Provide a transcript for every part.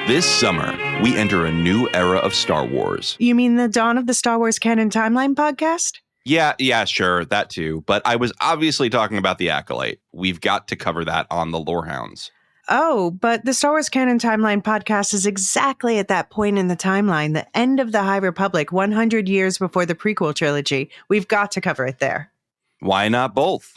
This summer, we enter a new era of Star Wars. You mean the Dawn of the Star Wars Canon Timeline podcast? Yeah, sure, that too. But I was obviously talking about The Acolyte. We've got to cover that on the Lorehounds. Oh, but the Star Wars Canon Timeline podcast is exactly at that point in the timeline, the end of the High Republic, 100 years before the prequel trilogy. We've got to cover it there. Why not both?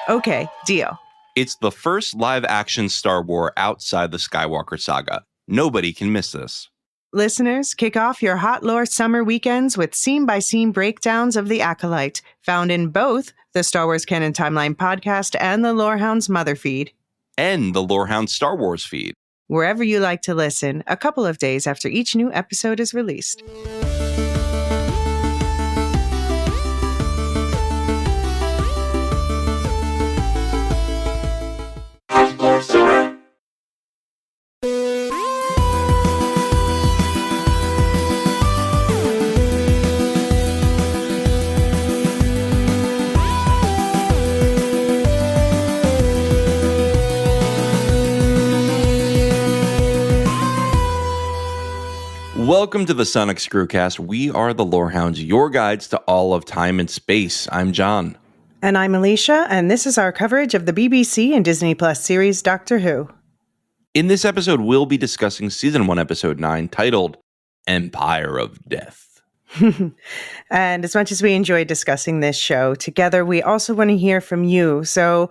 Okay, deal. It's the first live-action Star Wars outside the Skywalker saga. Nobody can miss this. Listeners, kick off your hot lore summer weekends with scene-by-scene breakdowns of The Acolyte, found in both the Star Wars Canon Timeline podcast and the Lorehounds Mother feed. And the Lorehounds Star Wars feed. Wherever you like to listen, a couple of days after each new episode is released. Welcome to the Sonic Screwcast. We are the Lorehounds, your guides to all of time and space. I'm John. And I'm Elysia, and this is our coverage of the BBC and Disney Plus series Doctor Who. In this episode, we'll be discussing Season 1, Episode 9, titled Empire of Death. And as much as we enjoy discussing this show together, we also want to hear from you. So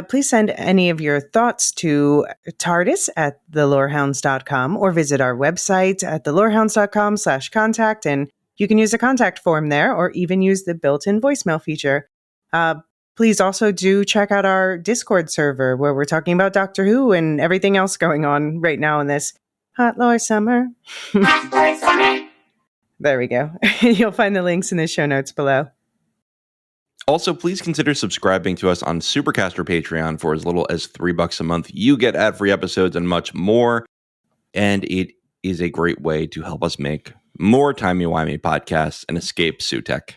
please send any of your thoughts to TARDIS at thelorehounds.com or visit our website at thelorehounds.com/contact. And you can use a contact form there or even use the built-in voicemail feature. Please also do check out our Discord server where we're talking about Doctor Who and everything else going on right now in this hot lore summer. Hot lore summer. There we go. You'll find the links in the show notes below. Also, please consider subscribing to us on Supercast or Patreon for as little as $3 a month. You get ad-free episodes and much more. And it is a great way to help us make more timey-wimey podcasts and escape Sutek.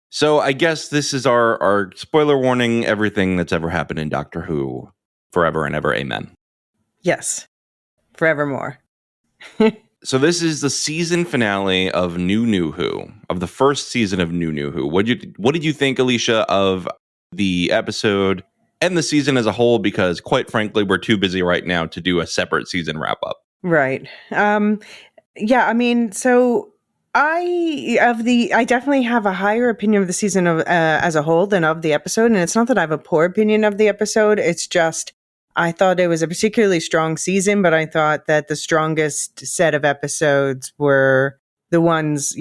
So I guess this is our spoiler warning, everything that's ever happened in Doctor Who, forever and ever, amen. Yes, forevermore. So this is the season finale of New Who, of the first season of New Who. What did you think, Elysia, of the episode and the season as a whole? Because quite frankly, we're too busy right now to do a separate season wrap up. Right. Yeah. I mean, so I definitely have a higher opinion of the season of as a whole than of the episode, and it's not that I have a poor opinion of the episode. It's just I thought it was a particularly strong season, but I thought that the strongest set of episodes were the ones,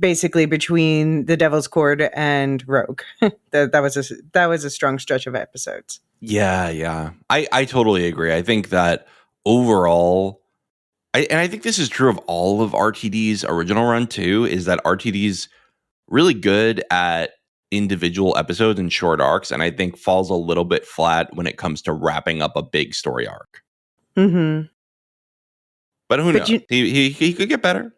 basically between The Devil's Cord and Rogue. that was a strong stretch of episodes. Yeah. I totally agree. I think that overall, I think this is true of all of RTD's original run too, is that RTD's really good at individual episodes and short arcs, and I think falls a little bit flat when it comes to wrapping up a big story arc. Mm-hmm. But who knows? He could get better.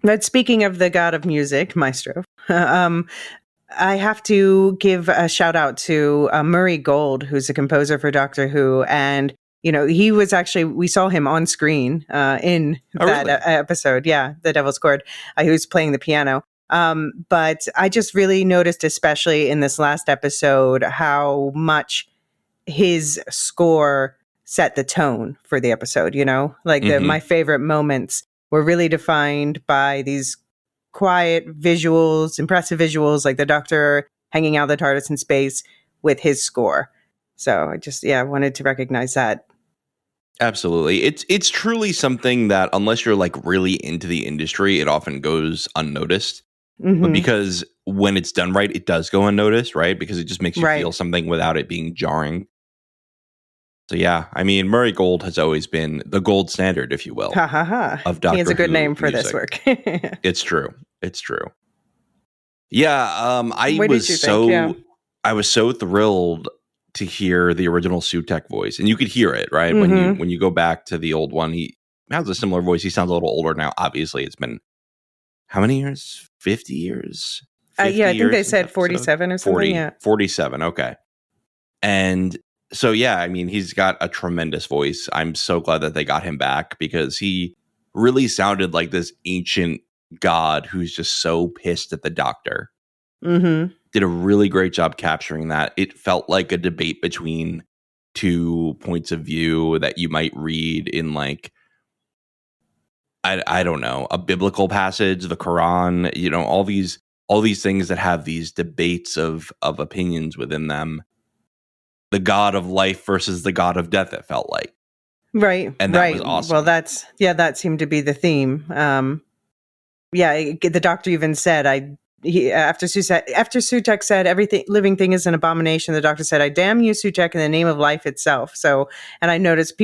But speaking of the god of music, Maestro, I have to give a shout out to Murray Gold, who's a composer for Doctor Who, and he was actually, we saw him on screen in that episode. Yeah, The Devil's Cord. He was playing the piano. But I just really noticed, especially in this last episode, how much his score set the tone for the episode, my favorite moments were really defined by these quiet visuals, impressive visuals, like the Doctor hanging out the TARDIS in space with his score. So I just, wanted to recognize that. Absolutely. It's truly something that unless you're like really into the industry, it often goes unnoticed. Mm-hmm. But because when it's done right, it does go unnoticed, right? Because it just makes you feel something without it being jarring. So yeah, I mean, Murray Gold has always been the gold standard, if you will, of Doctor Who. He has a good name for music. this work. It's true. Yeah, I was so thrilled to hear the original Sutek voice, and you could hear it, right? Mm-hmm. When you go back to the old one, he has a similar voice. He sounds a little older now. Obviously, it's been how many years? 50 years? 50 I think they said 47 or something. 47. Okay. And So yeah, I mean, he's got a tremendous voice. I'm so glad that they got him back because he really sounded like this ancient god who's just so pissed at the doctor. Mm-hmm. Did a really great job capturing that. It felt like a debate between two points of view that you might read in like I don't know, a biblical passage, the Quran, you know, all these things that have these debates of opinions within them. The god of life versus the god of death, it felt like. Right. And that right. was awesome. Well, that seemed to be the theme. The doctor even said, after Sutek said everything living thing is an abomination, the doctor said, I damn you, Sutek, in the name of life itself. So, and I noticed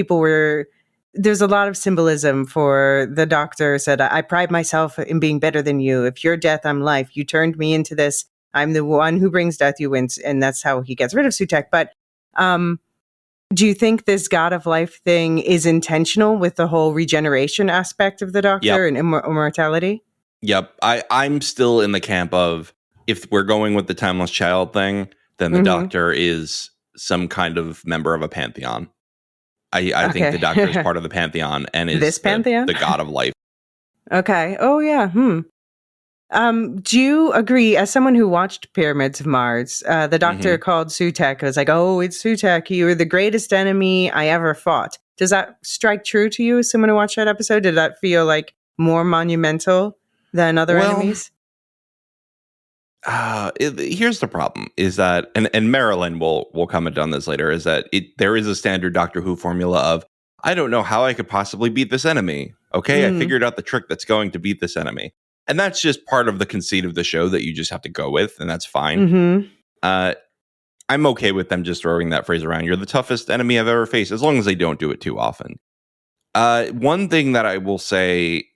there's a lot of symbolism for the doctor said, I pride myself in being better than you. If you're death, I'm life. You turned me into this. I'm the one who brings death, you win. And that's how he gets rid of Sutek. But do you think this God of life thing is intentional with the whole regeneration aspect of the doctor and immortality? Yep. I'm still in the camp of if we're going with the timeless child thing, then the doctor is some kind of member of a pantheon. I think the doctor is part of the pantheon and is this pantheon? The god of life. Okay. Oh, yeah. Do you agree, as someone who watched Pyramids of Mars, the doctor called Sutek, was like, oh, it's Sutek. You were the greatest enemy I ever fought. Does that strike true to you as someone who watched that episode? Did that feel like more monumental than other enemies? Here's the problem is that, and Marilyn will comment on this later, is that there is a standard Doctor Who formula of, I don't know how I could possibly beat this enemy. Okay, I figured out the trick that's going to beat this enemy. And that's just part of the conceit of the show that you just have to go with, and that's fine. I'm okay with them just throwing that phrase around. You're the toughest enemy I've ever faced, as long as they don't do it too often. One thing that I will say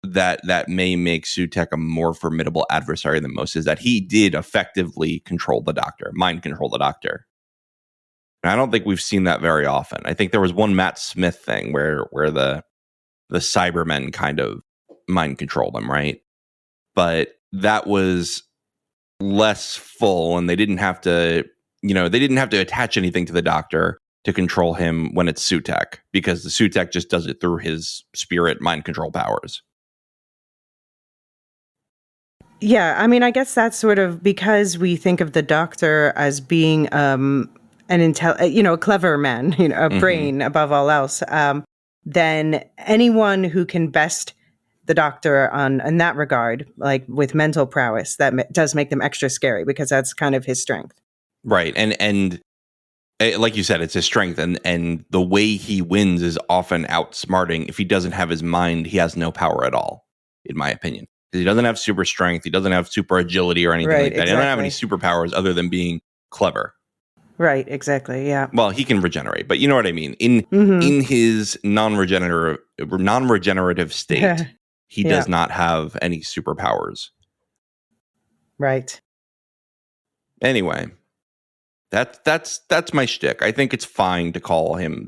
that may make Sutek a more formidable adversary than most is that he did effectively mind control the doctor. And I don't think we've seen that very often. I think there was one Matt Smith thing where the Cybermen kind of mind control them, right? But that was less full, and they didn't have to attach anything to the doctor to control him when it's Sutek, because the Sutek just does it through his spirit mind control powers. Yeah, I mean, I guess that's sort of because we think of the doctor as being a clever man, a brain above all else. Then anyone who can best the doctor in that regard, like with mental prowess, that does make them extra scary because that's kind of his strength. Right, and like you said, it's his strength, and the way he wins is often outsmarting. If he doesn't have his mind, he has no power at all, in my opinion. He doesn't have super strength. He doesn't have super agility or anything like that. Exactly. He doesn't have any superpowers other than being clever. Right, exactly, yeah. Well, he can regenerate, but you know what I mean. In his non-regenerative state, he does not have any superpowers. Right. Anyway, that's my shtick. I think it's fine to call him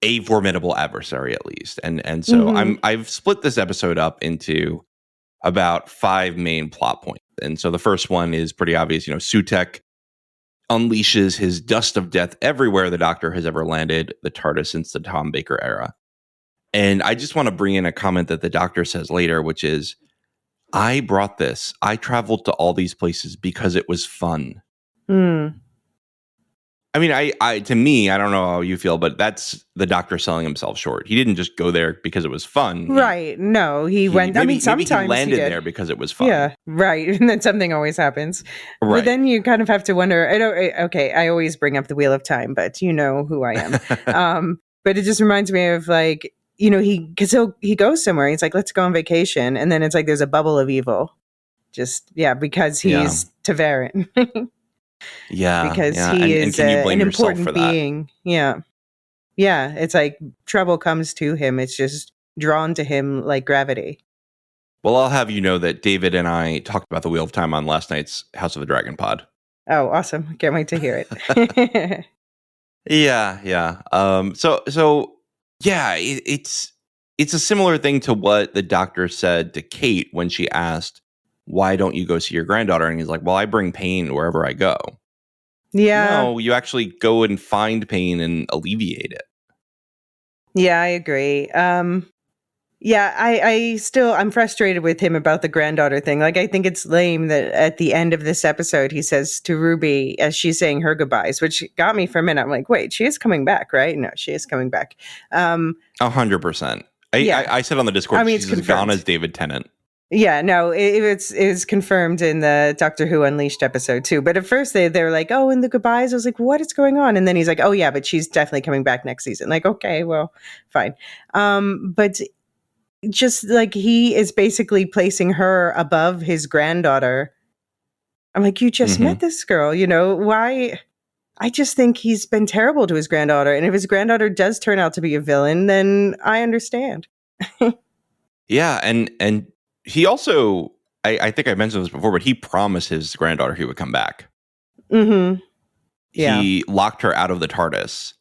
a formidable adversary at least, and so I've split this episode up into about 5 main plot points. And so the first one is pretty obvious. Sutek unleashes his dust of death everywhere the Doctor has ever landed, the TARDIS since the Tom Baker era. And I just want to bring in a comment that the Doctor says later, which is, I traveled to all these places because it was fun. I mean, to me, I don't know how you feel, but that's the Doctor selling himself short. He didn't just go there because it was fun. Right. No, he went. Sometimes he landed there because it was fun. Yeah, right. And then something always happens. Right. But then you kind of have to wonder. I always bring up the Wheel of Time, but you know who I am. But it just reminds me of he goes somewhere. He's like, let's go on vacation. And then it's like there's a bubble of evil. Because he's Taveran. Yeah, because he is an important being. Yeah. It's like trouble comes to him. It's just drawn to him like gravity. Well, I'll have you know that David and I talked about the Wheel of Time on last night's House of the Dragon pod. Oh, awesome! Can't wait to hear it. Yeah. It's a similar thing to what the Doctor said to Kate when she asked, "Why don't you go see your granddaughter?" And he's like, "Well, I bring pain wherever I go." Yeah. No, you actually go and find pain and alleviate it. Yeah, I agree. Yeah, I'm frustrated with him about the granddaughter thing. Like, I think it's lame that at the end of this episode, he says to Ruby as she's saying her goodbyes, which got me for a minute. I'm like, wait, she is coming back, right? No, she is coming back. 100%. Yeah. I said on the Discord, I mean, it's she's as gone confirmed. as David Tennant. Yeah, no, it was confirmed in the Doctor Who Unleashed episode too. But at first they were like, oh, in the goodbyes, I was like, what is going on? And then he's like, oh yeah, but she's definitely coming back next season. Like, okay, well, fine. But just like he is basically placing her above his granddaughter. I'm like, you just Mhm. met this girl, why? I just think he's been terrible to his granddaughter. And if his granddaughter does turn out to be a villain, then I understand. Yeah, and he also, I think I mentioned this before, but he promised his granddaughter he would come back. Mm-hmm. Yeah. He locked her out of the TARDIS.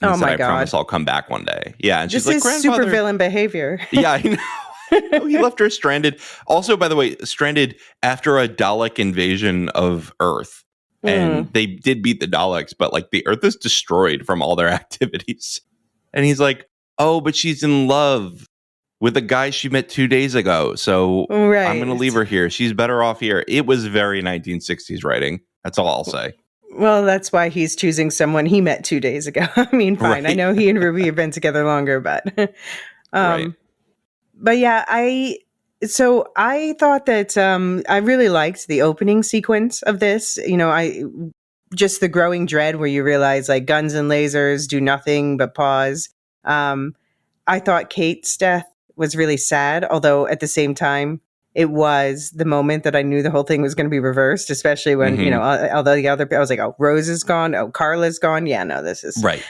And Oh he said, my I promise God. I'll come back one day. Yeah, and she's This like, is grandfather. super villain behavior. Yeah, I know. He left her stranded. Also, by the way, stranded after a Dalek invasion of Earth. And they did beat the Daleks, but like the Earth is destroyed from all their activities. And he's like, oh, but she's in love with a guy she met 2 days ago. So I'm going to leave her here. She's better off here. It was very 1960s writing. That's all I'll say. Well, that's why he's choosing someone he met 2 days ago. I mean, fine. Right. I know he and Ruby have been together longer, but Right. But yeah, I thought that I really liked the opening sequence of this. I just the growing dread where you realize like guns and lasers do nothing but pause. I thought Kate's death was really sad, although at the same time, it was the moment that I knew the whole thing was going to be reversed, especially when, although the other, I was like, oh, Rose is gone. Oh, Carla's gone. Yeah, no, this is. Right.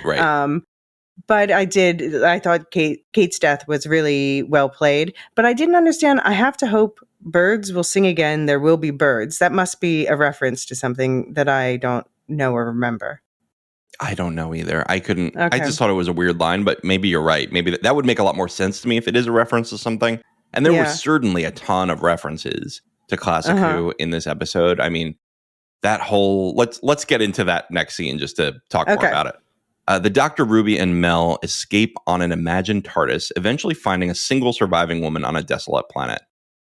But I thought Kate's death was really well played, but I didn't understand. I have to hope birds will sing again. There will be birds. That must be a reference to something that I don't know or remember. I don't know either. I couldn't. Okay. I just thought it was a weird line, but maybe you're right. Maybe that would make a lot more sense to me if it is a reference to something. And there was certainly a ton of references to Classic Who in this episode. I mean, that whole let's get into that next scene just to talk more about it. The Dr. Ruby and Mel escape on an imagined TARDIS, eventually finding a single surviving woman on a desolate planet.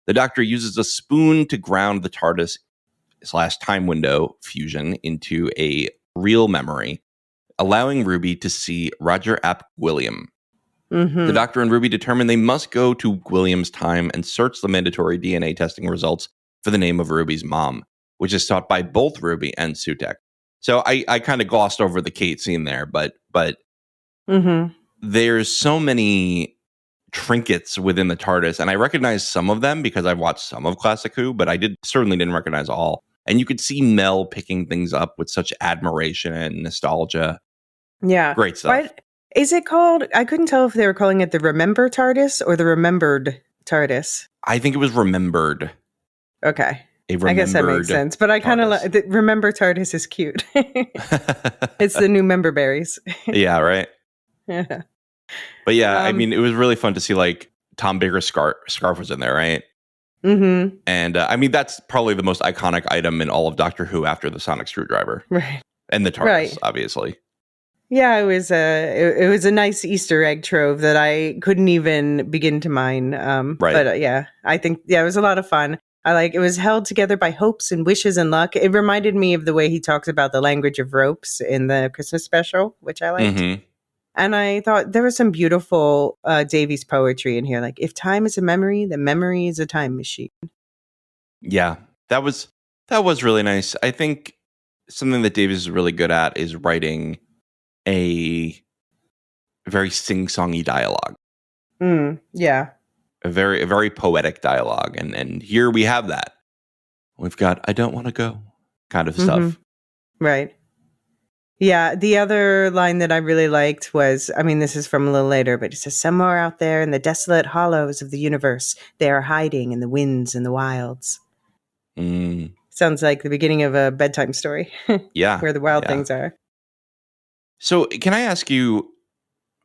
The Doctor uses a spoon to ground the TARDIS / time window fusion into a real memory, allowing Ruby to see Roger Ap Gwilliam. Mm-hmm. The Doctor and Ruby determine they must go to Gwilliam's time and search the mandatory DNA testing results for the name of Ruby's mom, which is taught by both Ruby and Sutek. So I kind of glossed over the Kate scene there, but there's so many trinkets within the TARDIS, and I recognize some of them because I've watched some of Classic Who, but I certainly didn't recognize all. And you could see Mel picking things up with such admiration and nostalgia. Yeah. Great stuff. What is it called? I couldn't tell if they were calling it the Remember TARDIS or the Remembered TARDIS. I think it was Remembered. Okay. I guess that makes sense. But I kind of like Remember TARDIS is cute. It's the new member berries. Yeah, right. Yeah. But yeah, I mean, it was really fun to see like Tom Baker's scarf was in there, right? Mm-hmm. And I mean, that's probably the most iconic item in all of Doctor Who after the sonic screwdriver. Right. And the TARDIS, obviously. Yeah, it was a nice Easter egg trove that I couldn't even begin to mine. Right. But yeah, I think, it was a lot of fun. It was held together by hopes and wishes and luck. It reminded me of the way he talks about the language of ropes in the Christmas special, which I liked. Mm-hmm. And I thought there was some beautiful Davies poetry in here. Like, if time is a memory, the memory is a time machine. Yeah, that was really nice. I think something that Davies is really good at is writing a very sing-songy dialogue. Yeah. A very poetic dialogue. And here we have that. We've got I don't want to go kind of stuff. Right. Yeah. The other line that I really liked was, I mean, this is from a little later, but it says, somewhere out there in the desolate hollows of the universe, they are hiding in the winds and the wilds. Sounds like the beginning of a bedtime story. Yeah. Where the wild things are. So can I ask you,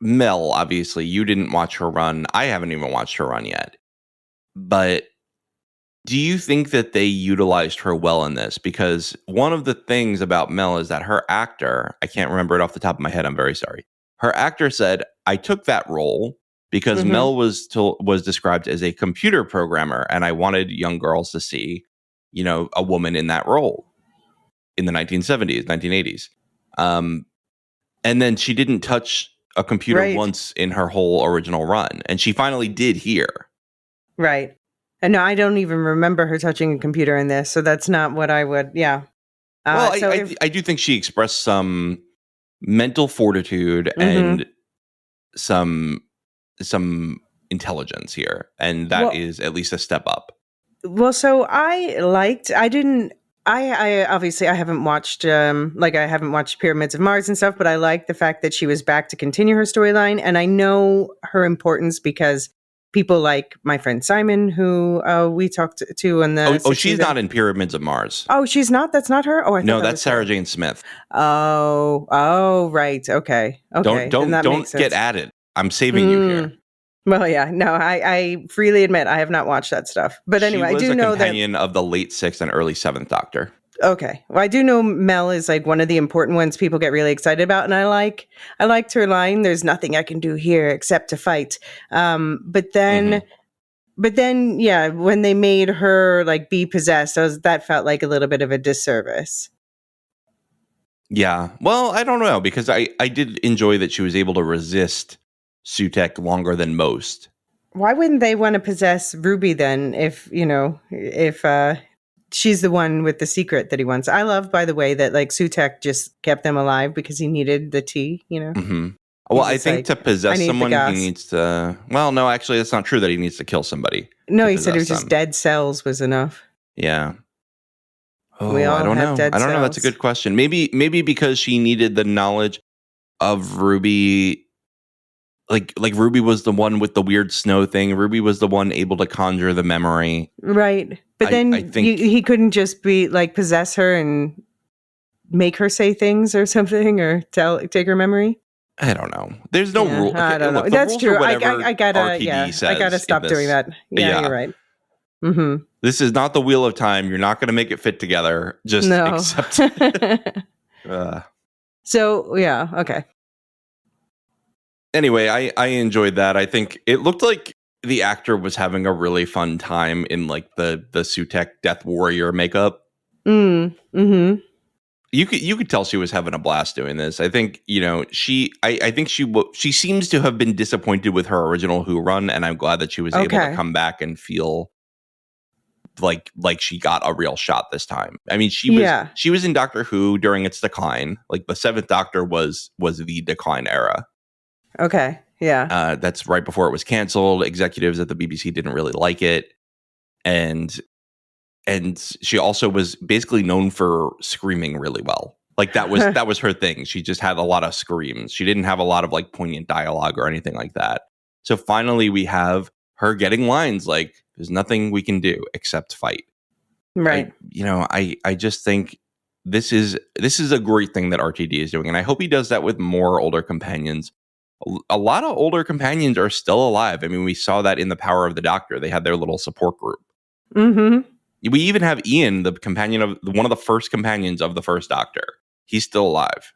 Mel, obviously, you didn't watch her run. I haven't even watched her run yet. But Do you think that they utilized her well in this? Because one of the things about Mel is that her actor, I can't remember it off the top of my head, I'm very sorry. Her actor said, I took that role because Mel was described as a computer programmer, and I wanted young girls to see, a woman in that role in the 1970s, 1980s. And then she didn't touch a computer once in her whole original run, and she finally did here. Right. And no, I don't even remember her touching a computer in this, so that's not what I would, Well, I do think she expressed some mental fortitude and some intelligence here, and that is at least a step up. Well, so I obviously I haven't watched Pyramids of Mars and stuff, but I like the fact that she was back to continue her storyline, and I know her importance because people like my friend Simon, who we talked to on the. Oh, she's not in Pyramids of Mars. Oh, she's not. That's not her. Oh, no, that's Sarah Jane Smith. Oh, right. Okay. Don't get at it. I'm saving you here. Well, yeah. No, I freely admit I have not watched that stuff. But anyway, I do know that she was a companion of the late 6th and early 7th Doctor. Okay. Well, I do know Mel is like one of the important ones people get really excited about, and I liked her line, "There's nothing I can do here except to fight." But then, yeah, when they made her like be possessed, that felt like a little bit of a disservice. Yeah. Well, I don't know, because I did enjoy that she was able to resist Sutekh longer than most. Why wouldn't they want to possess Ruby then if she's the one with the secret that he wants? I love, by the way, that like Sutekh just kept them alive because he needed the tea, Well, I think to possess someone, he needs to... Well, no, actually, that's not true that he needs to kill somebody. No, he said it was just dead cells was enough. Yeah. Oh, I don't know. I don't know. That's a good question. Maybe because she needed the knowledge of Ruby. Like Ruby was the one with the weird snow thing. Ruby was the one able to conjure the memory. Right. But then I think he couldn't just be like possess her and make her say things or something or take her memory. I don't know. There's no rule. Okay, I don't know. That's true. I gotta stop doing that. Yeah, you're right. Mm-hmm. This is not the Wheel of Time. You're not going to make it fit together. Just accept it. So, yeah. Okay. Anyway, I enjoyed that. I think it looked like the actor was having a really fun time in like the Sutekh Death Warrior makeup. Mm-hmm. You could tell she was having a blast doing this. I think, I think she seems to have been disappointed with her original Who run, and I'm glad that she was able to come back and feel like she got a real shot this time. I mean, she was in Doctor Who during its decline. Like the 7th Doctor was the decline era. Okay. Yeah. That's right before it was canceled. Executives at the BBC didn't really like it. And she also was basically known for screaming really well. Like that was her thing. She just had a lot of screams. She didn't have a lot of like poignant dialogue or anything like that. So finally we have her getting lines like, "There's nothing we can do except fight." Right. I just think this is a great thing that RTD is doing. And I hope he does that with more older companions. A lot of older companions are still alive. I mean, we saw that in The Power of the Doctor. They had their little support group. Mm-hmm. We even have Ian, the companion of one of the first companions of the first Doctor. He's still alive.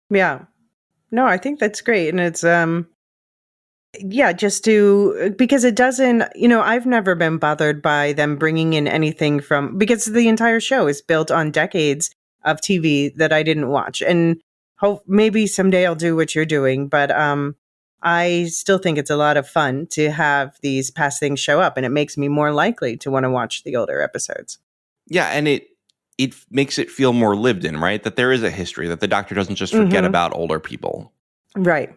Yeah. No, I think that's great. And it's, because it doesn't, I've never been bothered by them bringing in anything because the entire show is built on decades of TV that I didn't watch. And maybe someday I'll do what you're doing, but I still think it's a lot of fun to have these past things show up, and it makes me more likely to want to watch the older episodes. Yeah, and it makes it feel more lived in, right? That there is a history, that the Doctor doesn't just forget about older people. Right.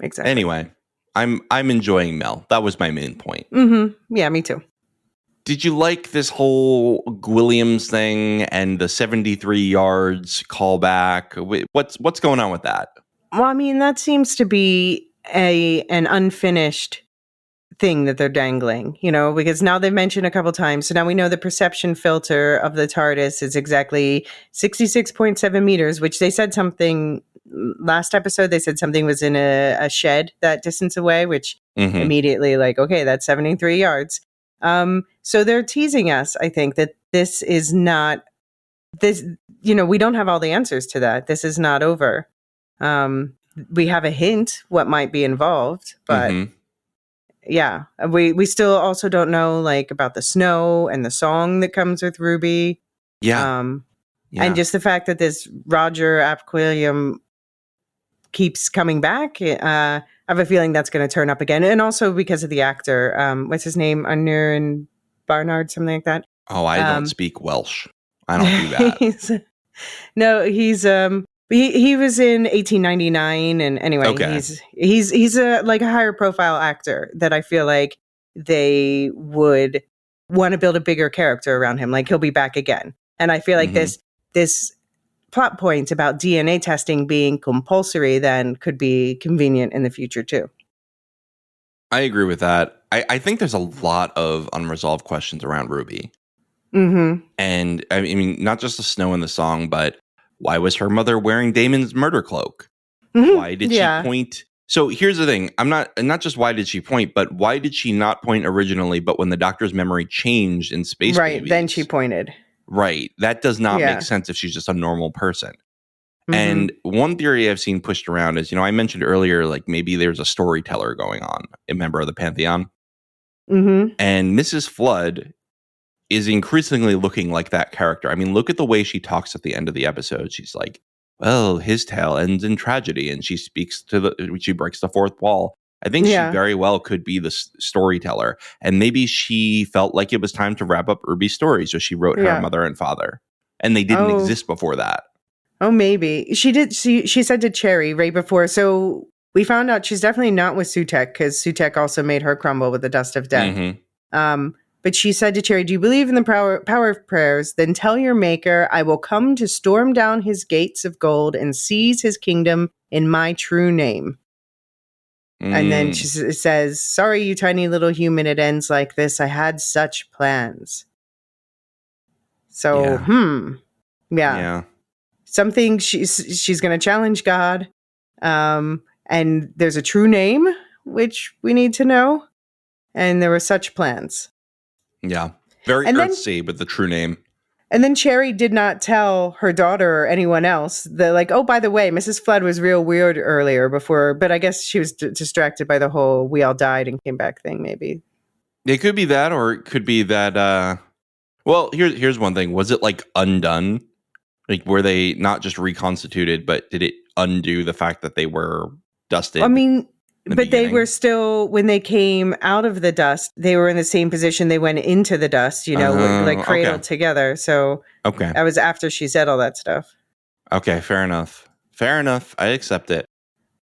Exactly. Anyway, I'm enjoying Mel. That was my main point. Mm-hmm. Yeah, me too. Did you like this whole Williams thing and the 73 yards callback? What's going on with that? Well, I mean, that seems to be an unfinished thing that they're dangling, because now they've mentioned a couple times. So now we know the perception filter of the TARDIS is exactly 66.7 meters, which they said something last episode. They said something was in a shed that distance away, which immediately okay, that's 73 yards. So they're teasing us, I think, that this is not this. We don't have all the answers to that. This is not over. We have a hint what might be involved, but yeah, we still also don't know like about the snow and the song that comes with Ruby. Yeah. And just the fact that this Roger Apquilium keeps coming back, I have a feeling that's going to turn up again. And also because of the actor, what's his name? Aneurin Barnard, something like that. Oh, I don't speak Welsh. I don't do that. He was in 1899, and anyway, Okay. he's a like a higher profile actor that I feel like they would want to build a bigger character around him. Like he'll be back again, and I feel like this plot point about DNA testing being compulsory then could be convenient in the future too. I agree with that. I think there's a lot of unresolved questions around Ruby. And I mean, not just the snow in the song, but why was her mother wearing Damon's murder cloak? Why did she point? So here's the thing. I'm not just why did she point, but why did she not point originally? But when the doctor's memory changed in Space Babies, then she pointed. Right. That does not make sense if she's just a normal person. And one theory I've seen pushed around is, I mentioned earlier, like maybe there's a storyteller going on, a member of the Pantheon. And Mrs. Flood is increasingly looking like that character. I mean, look at the way she talks at the end of the episode. She's like, well, his tale ends in tragedy. And she speaks she breaks the fourth wall. I think she very well could be the storyteller. And maybe she felt like it was time to wrap up Ruby's story. So she wrote her mother and father. And they didn't exist before that. Oh, maybe. She did. She said to Cherry right before. So we found out she's definitely not with Sutek because Sutek also made her crumble with the dust of death. But she said to Cherry, do you believe in the power of prayers? Then tell your maker, I will come to storm down his gates of gold and seize his kingdom in my true name. And then she says, sorry, you tiny little human, it ends like this. I had such plans. So, yeah. Something she's going to challenge God. And there's a true name, which we need to know. And there were such plans. Yeah. Very Earthsea with the true name. And then Cherry did not tell her daughter or anyone else that, like, oh, by the way, Mrs. Flood was real weird earlier before, but I guess she was distracted by the whole we all died and came back thing, maybe. It could be that, or it could be that, well, here's one thing. Was it, like, undone? Like, were they not just reconstituted, but did it undo the fact that they were dusted? I mean, but they were still, when they came out of the dust, they were in the same position they went into the dust, like cradled together. So that was after she said all that stuff. Okay, fair enough. I accept it.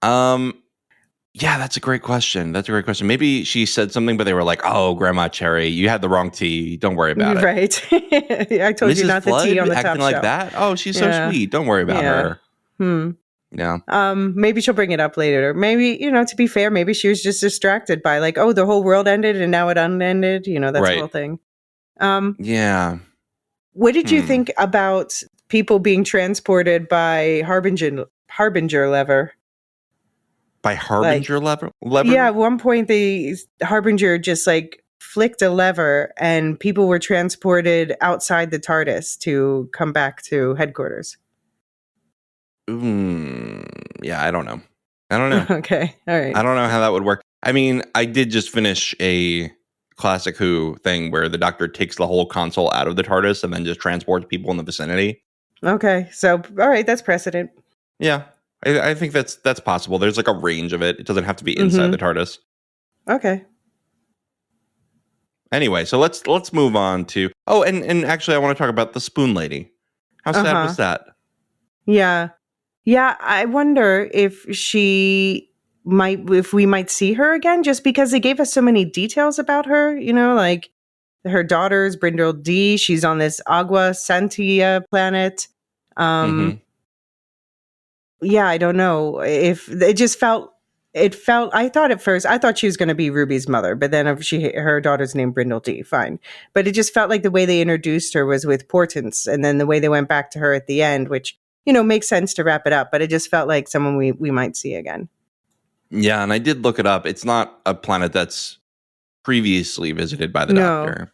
Yeah, that's a great question. Maybe she said something, but they were like, oh, Grandma Cherry, you had the wrong tea. Don't worry about it. Right. I told you not Flood the tea on the top acting like shelf. that? Oh, she's so sweet. Don't worry about her. Yeah. Maybe she'll bring it up later. Maybe, to be fair, maybe she was just distracted by like, oh, the whole world ended and now it unended. That's the whole thing. Yeah. What did you think about people being transported by Harbinger lever? By Harbinger lever? Yeah, at one point the Harbinger just like flicked a lever and people were transported outside the TARDIS to come back to headquarters. Yeah, I don't know. Okay, all right. I don't know how that would work. I mean, I did just finish a classic Who thing where the Doctor takes the whole console out of the TARDIS and then just transports people in the vicinity. Okay, so all right, that's precedent. Yeah, I think that's possible. There's like a range of it. It doesn't have to be inside the TARDIS. Okay. Anyway, so let's move on to and actually I want to talk about the Spoon Lady. How sad was that? Yeah. Yeah, I wonder if we might see her again, just because they gave us so many details about her, like her daughter's Brindle D. She's on this Agua Santia planet. Yeah, I don't know if it just felt. I thought she was going to be Ruby's mother, but then her daughter's named Brindle D. Fine, but it just felt like the way they introduced her was with Portents, and then the way they went back to her at the end, which makes sense to wrap it up. But it just felt like someone we might see again. Yeah, and I did look it up. It's not a planet that's previously visited by the No. doctor.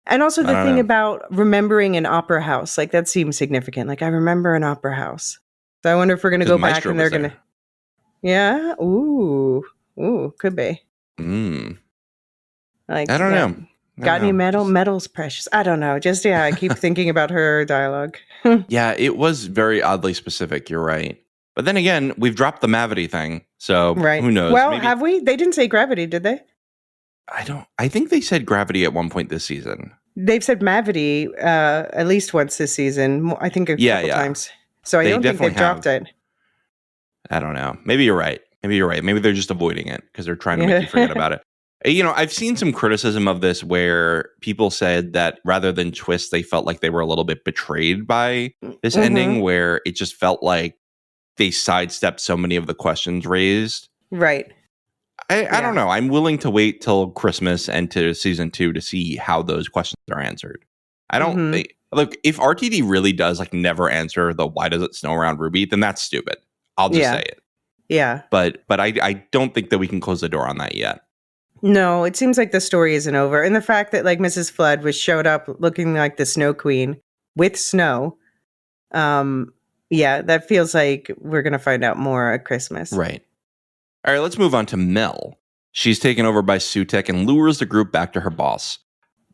And also I the don't thing know. about remembering an opera house, like that seems significant. Like I remember an opera house. So I wonder if we're going to 'Cause go back Maestro and they're was going to, there. yeah. Ooh, could be. Like, I don't yeah. know. Got any Just- medals precious? I don't know. Just, I keep thinking about her dialogue. yeah, it was very oddly specific. You're right. But then again, we've dropped the Mavity thing. So Right. who knows? Well, Maybe have we? They didn't say gravity, did they? I think they said gravity at one point this season. They've said Mavity at least once this season. I think a couple times. So I They don't think definitely they've dropped it. I don't know. Maybe you're right. Maybe they're just avoiding it because they're trying to make you forget about it. I've seen some criticism of this where people said that rather than twist, they felt like they were a little bit betrayed by this ending, where it just felt like they sidestepped so many of the questions raised. Right. I don't know. I'm willing to wait till Christmas and to season 2 to see how those questions are answered. I don't think, look, if RTD really does like never answer the why does it snow around Ruby, then that's stupid. I'll just say it. Yeah. But I don't think that we can close the door on that yet. No, it seems like the story isn't over. And the fact that like Mrs. Flood showed up looking like the Snow Queen with snow. Yeah, that feels like we're going to find out more at Christmas. Right. All right, let's move on to Mel. She's taken over by Sutek and lures the group back to her boss.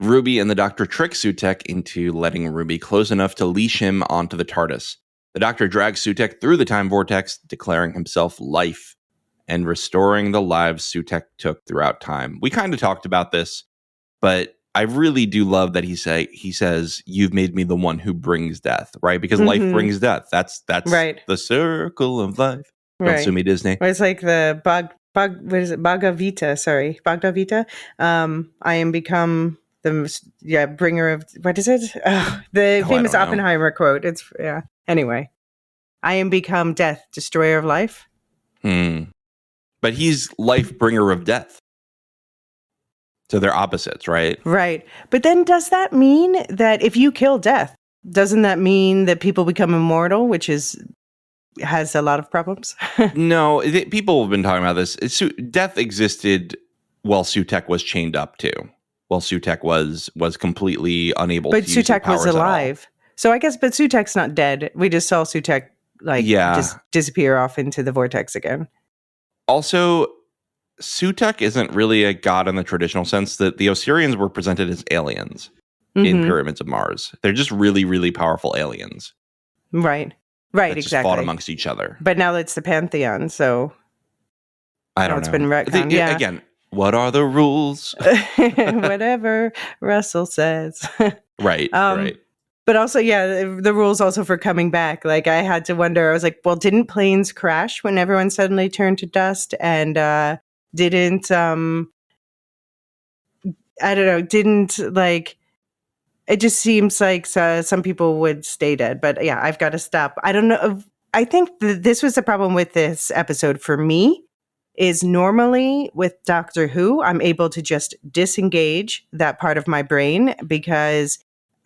Ruby and the doctor trick Sutek into letting Ruby close enough to leash him onto the TARDIS. The doctor drags Sutek through the time vortex, declaring himself life and restoring the lives Sutek took throughout time. We kind of talked about this, but I really do love that he says, "You've made me the one who brings death," right? Because life brings death. That's right. The circle of life. Don't sue me, Disney. Well, it's like the what is it? Bhagavita. Sorry, Bhagavita. I am become the bringer of what is it? The famous Oppenheimer quote. It's Anyway, I am become death, destroyer of life. But he's life bringer of death. So they're opposites, right? Right. But then does that mean that if you kill death, doesn't that mean that people become immortal, which has a lot of problems? No, people have been talking about this. Death existed while Sutek was chained up too. While Sutek was completely unable to use his powers. But Sutek was alive. So I guess, but Sutek's not dead. We just saw Sutek just disappear off into the vortex again. Also, Sutek isn't really a god in the traditional sense. That the Osirians were presented as aliens in Pyramids of Mars. They're just really, really powerful aliens. Right, that exactly. Just fought amongst each other. But now it's the Pantheon, so I don't know. It's been retconned. Yeah. Again, what are the rules? Whatever Russell says. Right. Right. But also, the rules also for coming back. Like I had to wonder. I was like, well, didn't planes crash when everyone suddenly turned to dust? And didn't I don't know? Didn't like? It just seems like some people would stay dead. But yeah, I've got to stop. I don't know. I think this was the problem with this episode for me. Is normally with Doctor Who, I'm able to just disengage that part of my brain because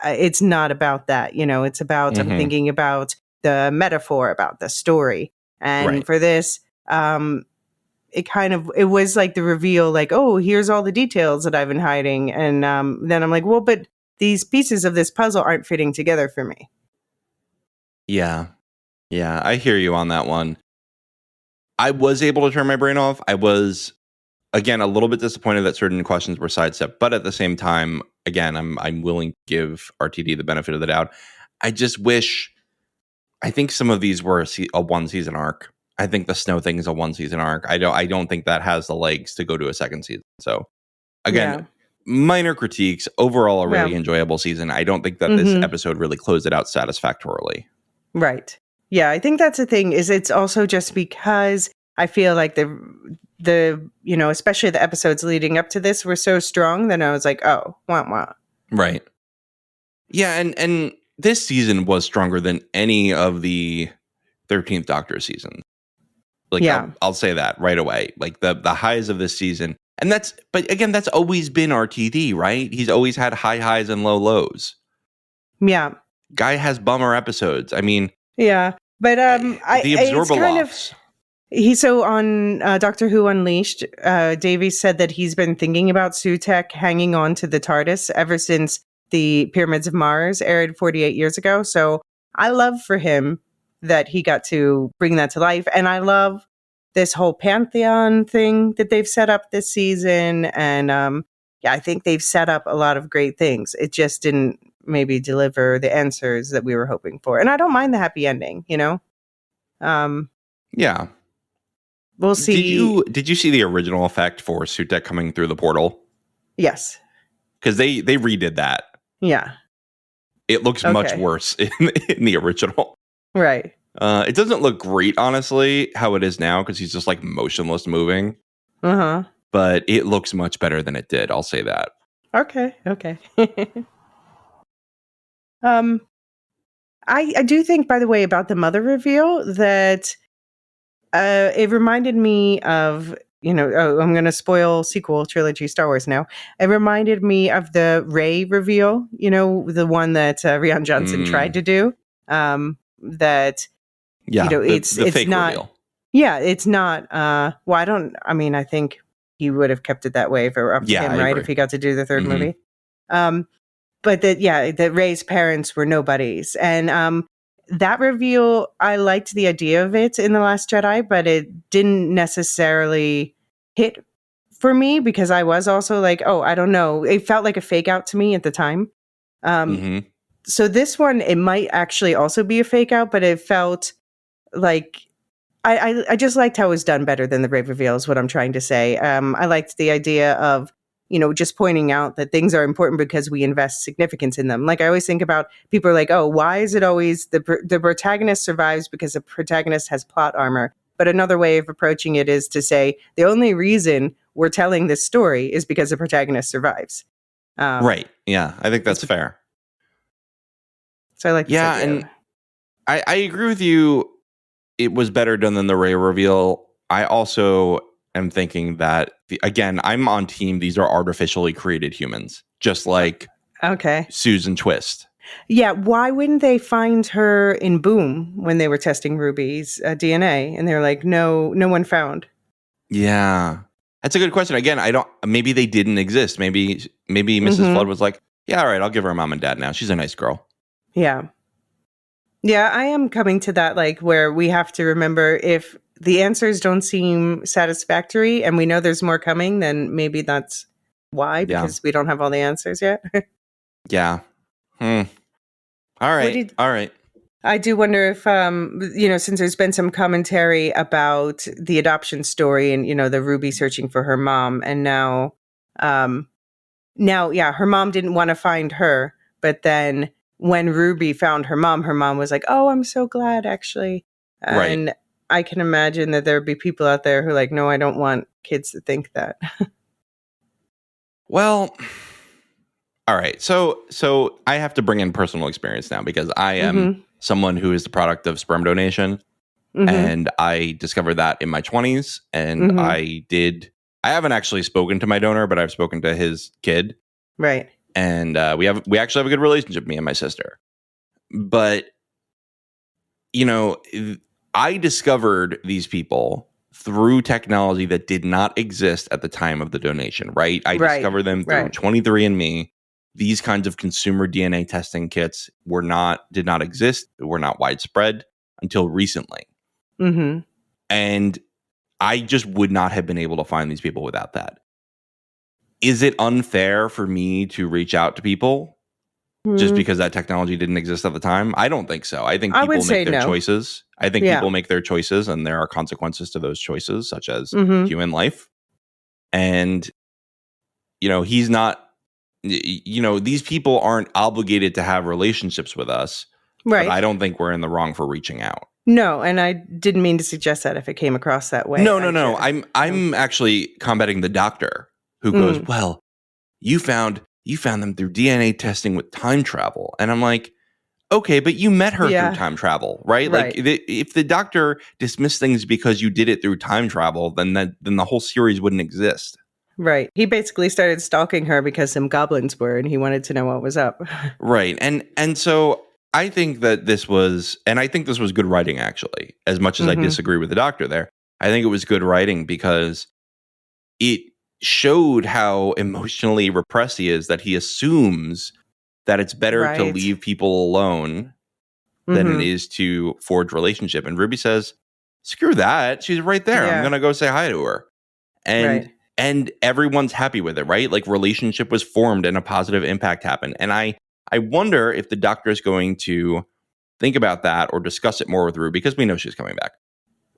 it's not about that. It's about I'm thinking about the metaphor, about the story. And for this, it was like the reveal, like, oh, here's all the details that I've been hiding. And then I'm like, well, but these pieces of this puzzle aren't fitting together for me. Yeah. Yeah, I hear you on that one. I was able to turn my brain off. I was, again, a little bit disappointed that certain questions were sidestepped, but at the same time, again, I'm willing to give RTD the benefit of the doubt. I just wish, I think some of these were a one season arc. I think the snow thing is a one season arc. I don't think that has the legs to go to a second season. So again, minor critiques. Overall, a really enjoyable season. I don't think that this episode really closed it out satisfactorily. Right. Yeah, I think that's the thing. Is it's also just because I feel like the especially the episodes leading up to this were so strong that I was like, oh, wah. Right. Yeah, and this season was stronger than any of the 13th Doctor seasons. Like, I'll say that right away. Like the highs of this season, and but again, that's always been RTD, right? He's always had high highs and low lows. Yeah. Guy has bummer episodes. I mean, yeah, but the Absorbaloffs. So on Doctor Who Unleashed, Davies said that he's been thinking about Sutekh hanging on to the TARDIS ever since the Pyramids of Mars aired 48 years ago. So I love for him that he got to bring that to life. And I love this whole Pantheon thing that they've set up this season. And yeah, I think they've set up a lot of great things. It just didn't maybe deliver the answers that we were hoping for. And I don't mind the happy ending, you know? Yeah. We'll see. Did you see the original effect for Sutekh coming through the portal? Yes. Because they redid that. Yeah. It looks much worse in the original. Right. It doesn't look great, honestly, how it is now, because he's just like motionless moving. Uh-huh. But it looks much better than it did. I'll say that. Okay. I do think, by the way, about the mother reveal that it reminded me of, I'm going to spoil sequel trilogy Star Wars now. It reminded me of the Rey reveal, the one that Rian Johnson tried to do. It's the fake not reveal. Yeah, it's not. I think he would have kept it that way if it were up to him, right? Agree. If he got to do the third movie. But that Rey's parents were nobodies. And that reveal, I liked the idea of it in The Last Jedi, but it didn't necessarily hit for me because I was also like, oh, I don't know. It felt like a fake out to me at the time. So this one, it might actually also be a fake out, but it felt like I just liked how it was done better than the Rey reveal is what I'm trying to say. I liked the idea of, just pointing out that things are important because we invest significance in them. Like I always think about people are like, oh, why is it always the protagonist survives because the protagonist has plot armor? But another way of approaching it is to say the only reason we're telling this story is because the protagonist survives. Right. Yeah, I think that's fair. So I like this idea. And I agree with you. It was better done than the Rey reveal. I also am thinking that, again, I'm on team. These are artificially created humans, just like Susan Twist. Yeah. Why wouldn't they find her in Boom when they were testing Ruby's DNA? And they're like, no one found. Yeah. That's a good question. Again, maybe they didn't exist. Maybe Mrs. Flood was like, yeah, all right, I'll give her a mom and dad now. She's a nice girl. Yeah. Yeah, I am coming to that, like, where we have to remember if the answers don't seem satisfactory and we know there's more coming, then maybe that's why, because we don't have all the answers yet. Yeah. All right. All right. I do wonder if, since there's been some commentary about the adoption story and, the Ruby searching for her mom, and now, her mom didn't want to find her, but then when Ruby found her mom was like, oh, I'm so glad, actually. And I can imagine that there would be people out there who are like, no, I don't want kids to think that. Well, all right. So I have to bring in personal experience now because I am someone who is the product of sperm donation. And I discovered that in my 20s. And I haven't actually spoken to my donor, but I've spoken to his kid. Right. And we actually have a good relationship, me and my sister. But, I discovered these people through technology that did not exist at the time of the donation, right? I discovered them through 23andMe. These kinds of consumer DNA testing kits did not exist, were not widespread until recently. And I just would not have been able to find these people without that. Is it unfair for me to reach out to people just because that technology didn't exist at the time? I don't think so. I think people make their choices. I think people make their choices, and there are consequences to those choices, such as human life. And, he's not, these people aren't obligated to have relationships with us. Right. But I don't think we're in the wrong for reaching out. No, and I didn't mean to suggest that if it came across that way. No. I'm actually combating the doctor who goes, well, you found them through DNA testing with time travel. And I'm like, okay, but you met her through time travel, right? Like if the doctor dismissed things because you did it through time travel, then the whole series wouldn't exist. Right. He basically started stalking her because some goblins were, and he wanted to know what was up. Right. And so I think that this was good writing, actually, as much as I disagree with the doctor there. I think it was good writing because it showed how emotionally repressed he is, that he assumes that it's better to Right. leave people alone than it is to forge relationship. And Ruby says, screw that. She's right there. I'm Yeah. going to go say hi to her. And and everyone's happy with it, right? Like relationship was formed and a positive impact happened. And I wonder if the Doctor is going to think about that or discuss it more with Ruby, because we know she's coming back,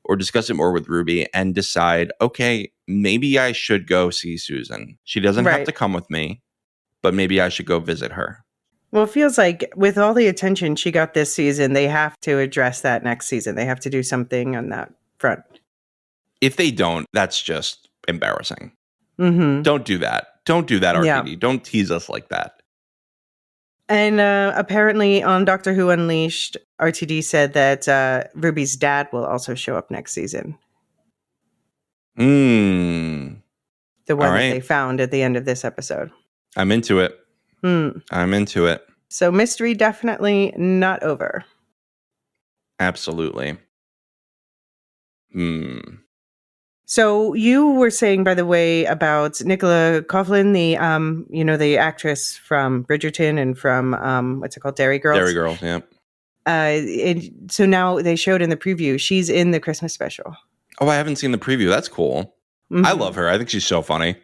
or discuss it more with Ruby and decide, okay, maybe I should go see Susan. She doesn't have to come with me, but maybe I should go visit her. Well, it feels like with all the attention she got this season, they have to address that next season. They have to do something on that front. If they don't, that's just embarrassing. Mm-hmm. Don't do that. Don't do that, RTD. Yeah. Don't tease us like that. And apparently on Doctor Who Unleashed, RTD said that Ruby's dad will also show up next season. The one that they found at the end of this episode. I'm into it. I'm into it. So mystery definitely not over. Absolutely. So you were saying, by the way, about Nicola Coughlan, the actress from Bridgerton and from what's it called, Dairy Girls. Dairy Girls, yeah. And so now they showed in the preview she's in the Christmas special. Oh, I haven't seen the preview. That's cool. I love her. I think she's so funny.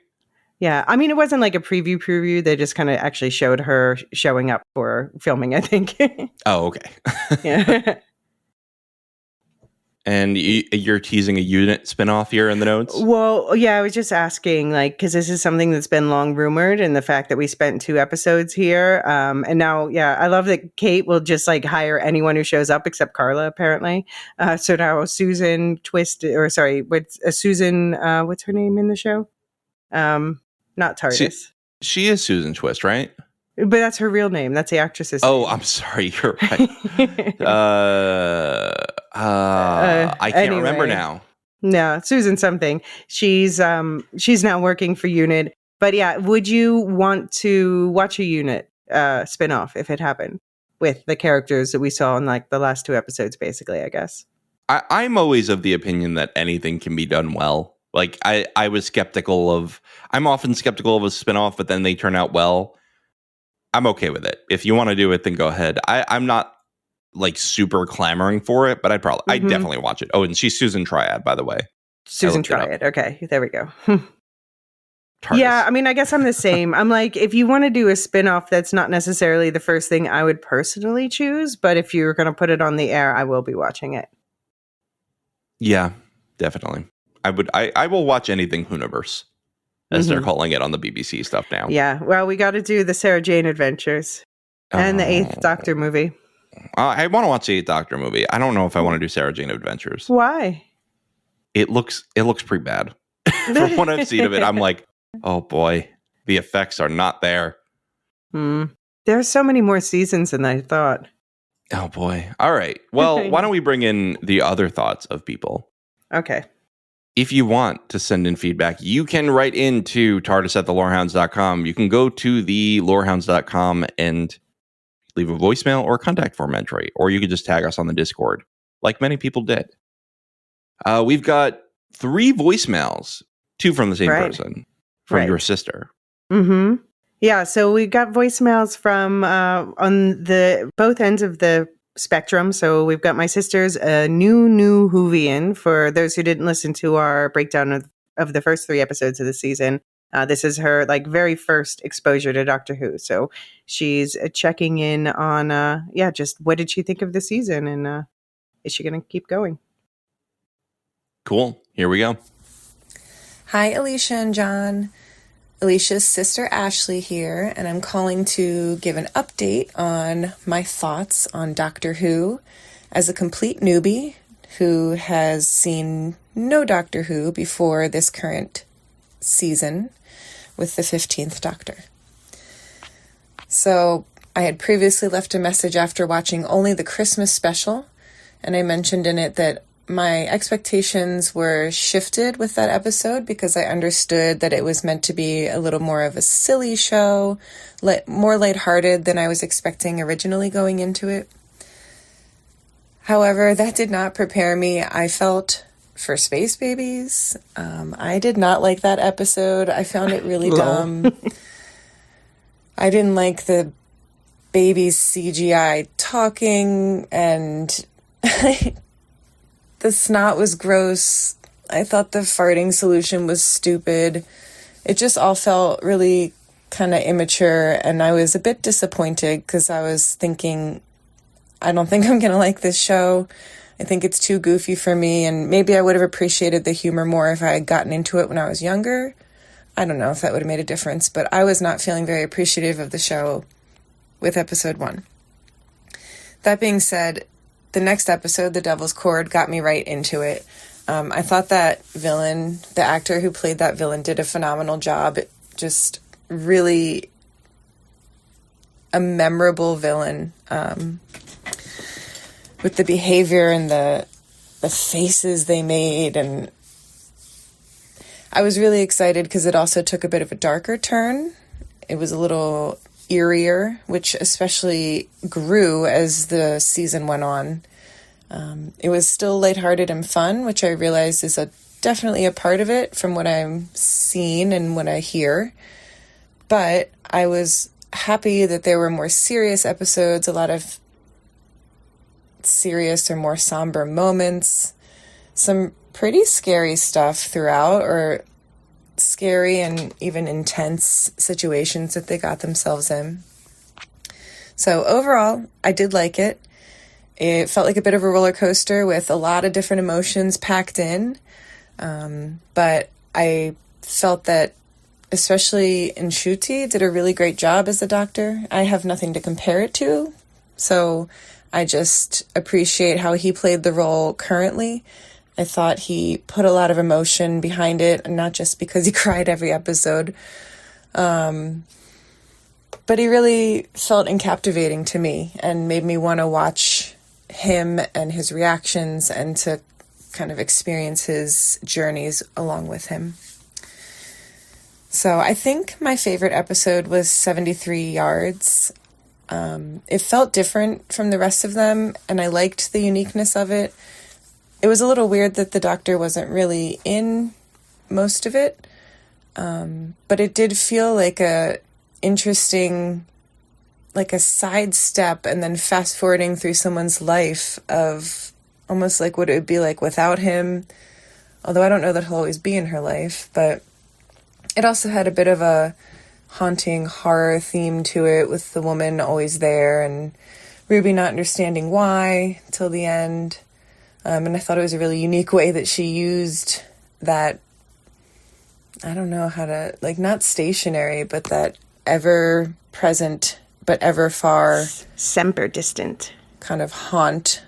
Yeah, I mean, it wasn't like a preview. They just kind of actually showed her showing up for filming, I think. Oh, okay. Yeah. And you're teasing a unit spinoff here in the notes? Well, yeah, I was just asking, like, because this is something that's been long rumored, and the fact that we spent 2 episodes here, and now, yeah, I love that Kate will just like hire anyone who shows up except Carla, apparently. So now Susan Susan, what's her name in the show? Not TARDIS. She is Susan Twist, right? But that's her real name. That's the actress's name. Oh, I'm sorry. You're right. I can't remember now. No, Susan something. She's now working for Unit. But yeah, would you want to watch a Unit spinoff if it happened with the characters that we saw in like the last 2 episodes, basically, I guess? I'm always of the opinion that anything can be done well. Like I'm often skeptical of a spinoff, but then they turn out well. I'm okay with it. If you want to do it, then go ahead. I'm not like super clamoring for it, but I'd definitely watch it. Oh, and she's Susan Triad, by the way. Susan Triad. Okay, there we go. Yeah, I mean, I guess I'm the same. I'm like, if you want to do a spinoff, that's not necessarily the first thing I would personally choose, but if you're going to put it on the air, I will be watching it. Yeah, definitely. I will watch anything Hooniverse, as they're calling it on the BBC stuff now. Yeah, well, we got to do the Sarah Jane Adventures and the 8th Doctor movie. I want to watch the 8th Doctor movie. I don't know if I want to do Sarah Jane Adventures. Why? It looks pretty bad. From what I've seen of it, I'm like, oh boy, the effects are not there. There's so many more seasons than I thought. Oh boy. All right. Well, why don't we bring in the other thoughts of people? Okay. If you want to send in feedback, you can write into TARDIS@thelorehounds.com. You can go to the lorehounds.com and leave a voicemail or contact form entry, or you could just tag us on the Discord, like many people did. We've got 3 voicemails, 2 from the same person, from your sister. Mm-hmm. Yeah, so we got voicemails from on both ends of the spectrum. So we've got my sister's new Whovian. For those who didn't listen to our breakdown of the first 3 episodes of the season, this is her like very first exposure to Doctor Who. So she's checking in on just what did she think of the season, and is she going to keep going? Cool. Here we go. Hi, Elysia and John. Alicia's sister Ashley here, and I'm calling to give an update on my thoughts on Doctor Who as a complete newbie who has seen no Doctor Who before this current season with the 15th Doctor. So I had previously left a message after watching only the Christmas special, and I mentioned in it that my expectations were shifted with that episode because I understood that it was meant to be a little more of a silly show, more lighthearted than I was expecting originally going into it. However, that did not prepare me. I felt for space babies. I did not like that episode. I found it really dumb. I didn't like the baby's CGI talking, and the snot was gross. I thought the farting solution was stupid. It just all felt really kind of immature, and I was a bit disappointed because I was thinking, I don't think I'm going to like this show. I think it's too goofy for me, and maybe I would have appreciated the humor more if I had gotten into it when I was younger. I don't know if that would have made a difference, but I was not feeling very appreciative of the show with episode 1. That being said, the next episode, The Devil's Cord, got me right into it. I thought that villain, the actor who played that villain, did a phenomenal job. Just really a memorable villain, with the behavior and the faces they made. And I was really excited because it also took a bit of a darker turn. It was a little eerier, which especially grew as the season went on. It was still lighthearted and fun, which I realized is definitely a part of it from what I'm seeing and what I hear. But I was happy that there were more serious episodes, a lot of serious or more somber moments, some pretty scary stuff throughout, or scary and even intense situations that they got themselves in. So overall, I did like it. It felt like a bit of a roller coaster with a lot of different emotions packed in. But I felt that especially Nshuti did a really great job as the Doctor. I have nothing to compare it to, so I just appreciate how he played the role currently. I thought he put a lot of emotion behind it, and not just because he cried every episode. But he really felt captivating to me and made me want to watch him and his reactions and to kind of experience his journeys along with him. So I think my favorite episode was 73 Yards. It felt different from the rest of them, and I liked the uniqueness of it. It was a little weird that the Doctor wasn't really in most of it, but it did feel like a interesting, like a sidestep and then fast forwarding through someone's life of almost like what it would be like without him. Although I don't know that he'll always be in her life, but it also had a bit of a haunting horror theme to it, with the woman always there and Ruby not understanding why till the end. And I thought it was a really unique way that she used that, I don't know how to, like, not stationary, but that ever-present but ever-far... Semper distant. ...kind of haunt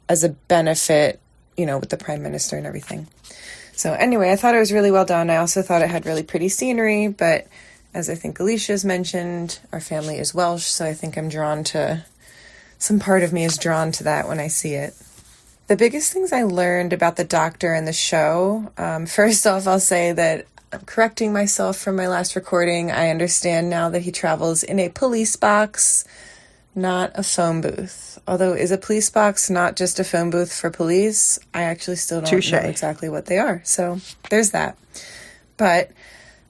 as a benefit, you know, with the Prime Minister and everything. So anyway, I thought it was really well done. I also thought it had really pretty scenery, but as I think Alicia's mentioned, our family is Welsh, so I think I'm drawn to... Some part of me is drawn to that when I see it. The biggest things I learned about the Doctor and the show, first off, I'll say that I'm correcting myself from my last recording. I understand now that he travels in a police box, not a phone booth. Although, is a police box not just a phone booth for police? I actually still don't know exactly what they are. So there's that. But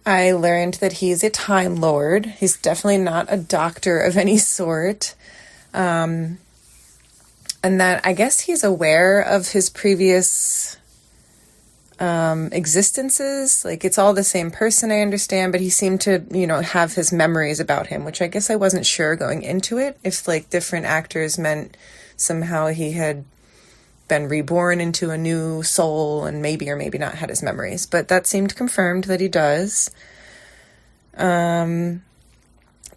I learned that he's a Time Lord. He's definitely not a doctor of any sort. And that I guess he's aware of his previous existences. Like, it's all the same person, I understand, but he seemed to, you know, have his memories about him, which I guess I wasn't sure going into it, if, like, different actors meant somehow he had been reborn into a new soul and maybe or maybe not had his memories. But that seemed confirmed that he does. The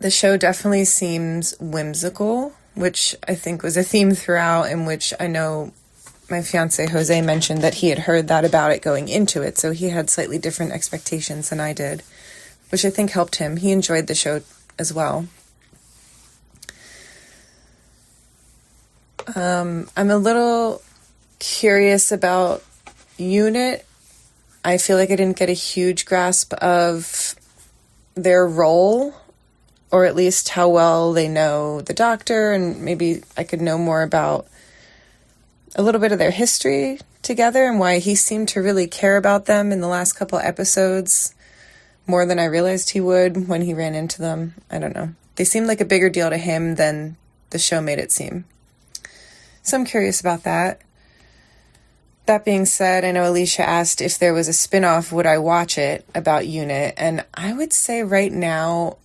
show definitely seems whimsical, which I think was a theme throughout, in which I know my fiance Jose mentioned that he had heard that about it going into it, so he had slightly different expectations than I did, which I think helped him. He enjoyed the show as well. I'm a little curious about Unit. I feel like I didn't get a huge grasp of their role, or at least how well they know the Doctor, and maybe I could know more about a little bit of their history together and why he seemed to really care about them in the last couple episodes more than I realized he would when he ran into them. I don't know. They seemed like a bigger deal to him than the show made it seem. So I'm curious about that. That being said, I know Elysia asked if there was a spinoff, would I watch it, about UNIT? And I would say right now,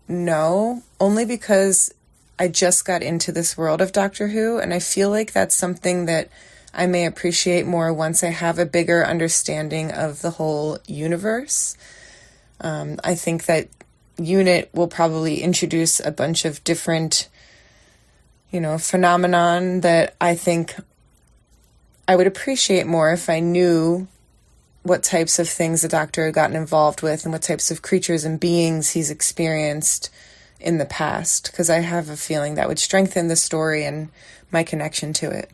no, only because I just got into this world of Doctor Who, and I feel like that's something that I may appreciate more once I have a bigger understanding of the whole universe. I think that UNIT will probably introduce a bunch of different, phenomenon that I think I would appreciate more if I knew what types of things the Doctor had gotten involved with and what types of creatures and beings he's experienced in the past, because I have a feeling that would strengthen the story and my connection to it.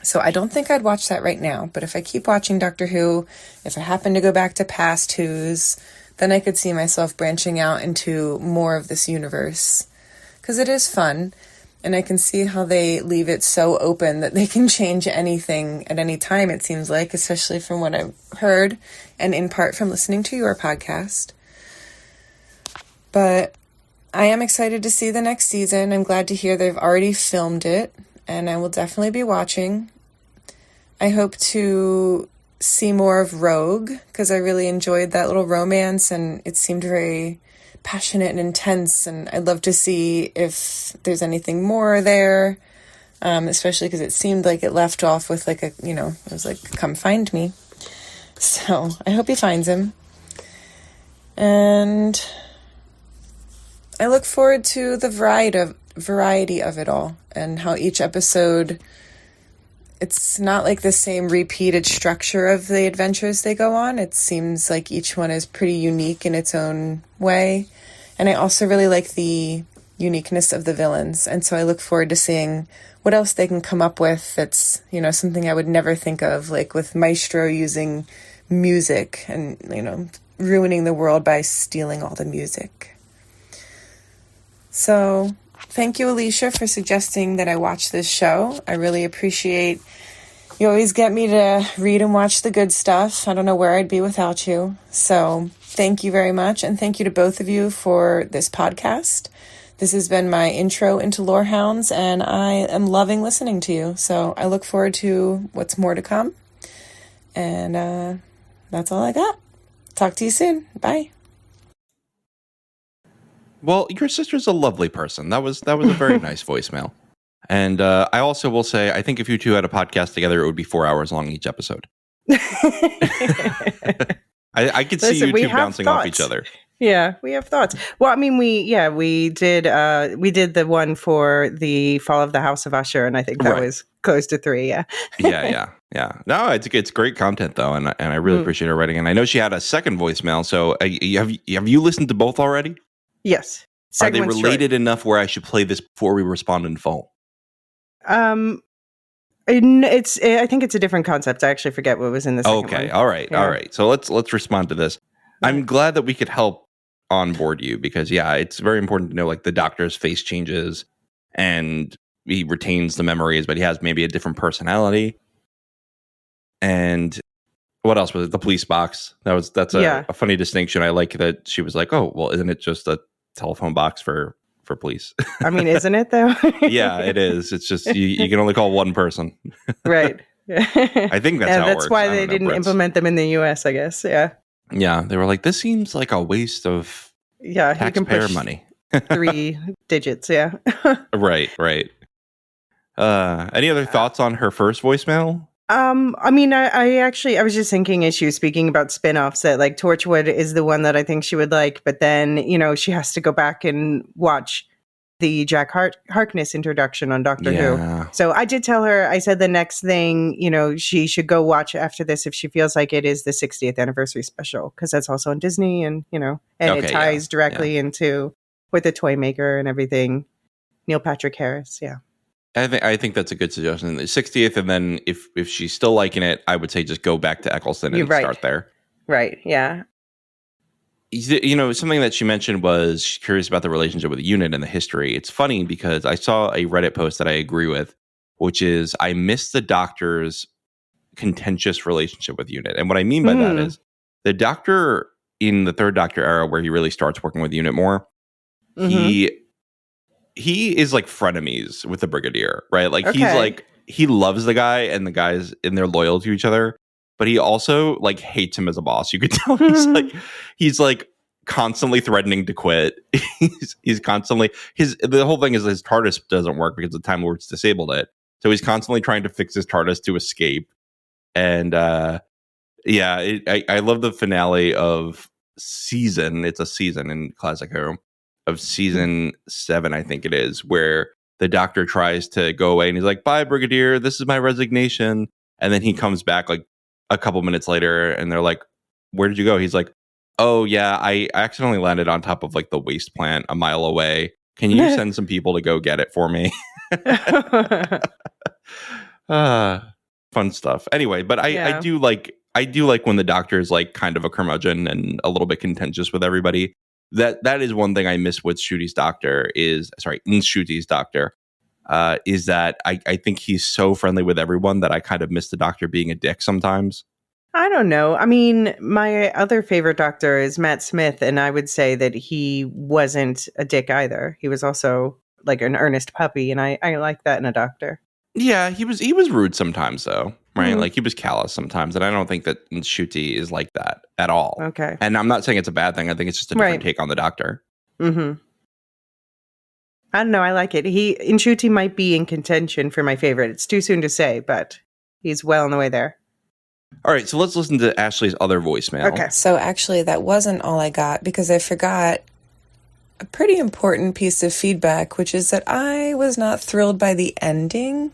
So I don't think I'd watch that right now, but if I keep watching Doctor Who, if I happen to go back to past Who's, then I could see myself branching out into more of this universe, because it is fun. And I can see how they leave it so open that they can change anything at any time, it seems like, especially from what I've heard and in part from listening to your podcast. But I am excited to see the next season. I'm glad to hear they've already filmed it, and I will definitely be watching. I hope to see more of Rogue, because I really enjoyed that little romance, and it seemed very passionate and intense, and I'd love to see if there's anything more there, especially because it seemed like it left off with it was like, come find me. So I hope he finds him. And I look forward to the variety of it all, and how each episode, it's not like the same repeated structure of the adventures they go on. It seems like each one is pretty unique in its own way. And I also really like the uniqueness of the villains. And so I look forward to seeing what else they can come up with that's, something I would never think of, like with Maestro using music and, ruining the world by stealing all the music. So thank you, Elysia, for suggesting that I watch this show. I really appreciate you always get me to read and watch the good stuff. I don't know where I'd be without you. So thank you very much. And thank you to both of you for this podcast. This has been my intro into Lorehounds, and I am loving listening to you. So I look forward to what's more to come. And that's all I got. Talk to you soon. Bye. Well, your sister's a lovely person. That was a very nice voicemail. And I also will say, I think if you two had a podcast together, it would be 4 hours long each episode. I could see you two bouncing off each other. Yeah, we have thoughts. Well, I mean, we did the one for the Fall of the House of Usher, and I think that was close to 3. Yeah. yeah. No, it's great content though, and I really appreciate her writing. And I know she had a second voicemail. So have you listened to both already? Yes. Are they related enough where I should play this before we respond in full? I think it's a different concept. I actually forget what was in the second one. Okay, all right. So let's respond to this. I'm glad that we could help onboard you, because it's very important to know, like, the Doctor's face changes and he retains the memories, but he has maybe a different personality. And what else was it? The police box. That's a funny distinction. I like that she was like, oh, well, isn't it just a telephone box for police? I mean, isn't it though? Yeah, it is. It's just you can only call one person. Right. I think that's how it works. That's why they didn't implement them in the US, I guess. Yeah. Yeah, they were like, this seems like a waste of taxpayer money. 3 digits, yeah. Right. Any other thoughts on her first voicemail? I mean, I was just thinking, as she was speaking about spin-offs, that like Torchwood is the one that I think she would like, but then, she has to go back and watch the Jack Harkness introduction on Doctor Who. So I did tell her, I said the next thing, she should go watch after this if she feels like it is the 60th anniversary special, because that's also on Disney, and, and it ties directly into with the toy maker and everything. Neil Patrick Harris, yeah. I think that's a good suggestion. The 60th, and then if she's still liking it, I would say just go back to Eccleston and start there. Right, yeah. Something that she mentioned was she's curious about the relationship with the UNIT and the history. It's funny because I saw a Reddit post that I agree with, which is I miss the Doctor's contentious relationship with Unit. And what I mean by that is the Doctor in the Third Doctor era, where he really starts working with Unit more, he is like frenemies with the Brigadier, right? Like he's like, he loves the guy and the guys and they're loyal to each other, but he also like hates him as a boss. You could tell he's like constantly threatening to quit. he's constantly the whole thing is his TARDIS doesn't work because the Time Lord's disabled it. So he's constantly trying to fix his TARDIS to escape. And I love the finale of it's a season in Classic Who, of season 7, I think it is, where the Doctor tries to go away and he's like, "Bye, Brigadier, this is my resignation." And then he comes back like a couple minutes later and they're like, "Where did you go?" He's like, "Oh yeah, I accidentally landed on top of like the waste plant a mile away. Can you send some people to go get it for me?" Fun stuff. Anyway, but I do like when the Doctor is like kind of a curmudgeon and a little bit contentious with everybody. That is one thing I miss with Ncuti's Doctor is that I think he's so friendly with everyone that I kind of miss the Doctor being a dick sometimes. I don't know. I mean, my other favorite Doctor is Matt Smith, and I would say that he wasn't a dick either. He was also like an earnest puppy, and I like that in a Doctor. Yeah, he was rude sometimes though, right? Like he was callous sometimes, and I don't think that Ncuti is like that at all. Okay. And I'm not saying it's a bad thing. I think it's just a different take on the Doctor. I don't know. I like it. Ncuti might be in contention for my favorite. It's too soon to say, but he's well on the way there. All right, so let's listen to Ashley's other voicemail. Okay. So actually, that wasn't all I got because I forgot a pretty important piece of feedback, which is that I was not thrilled by the ending.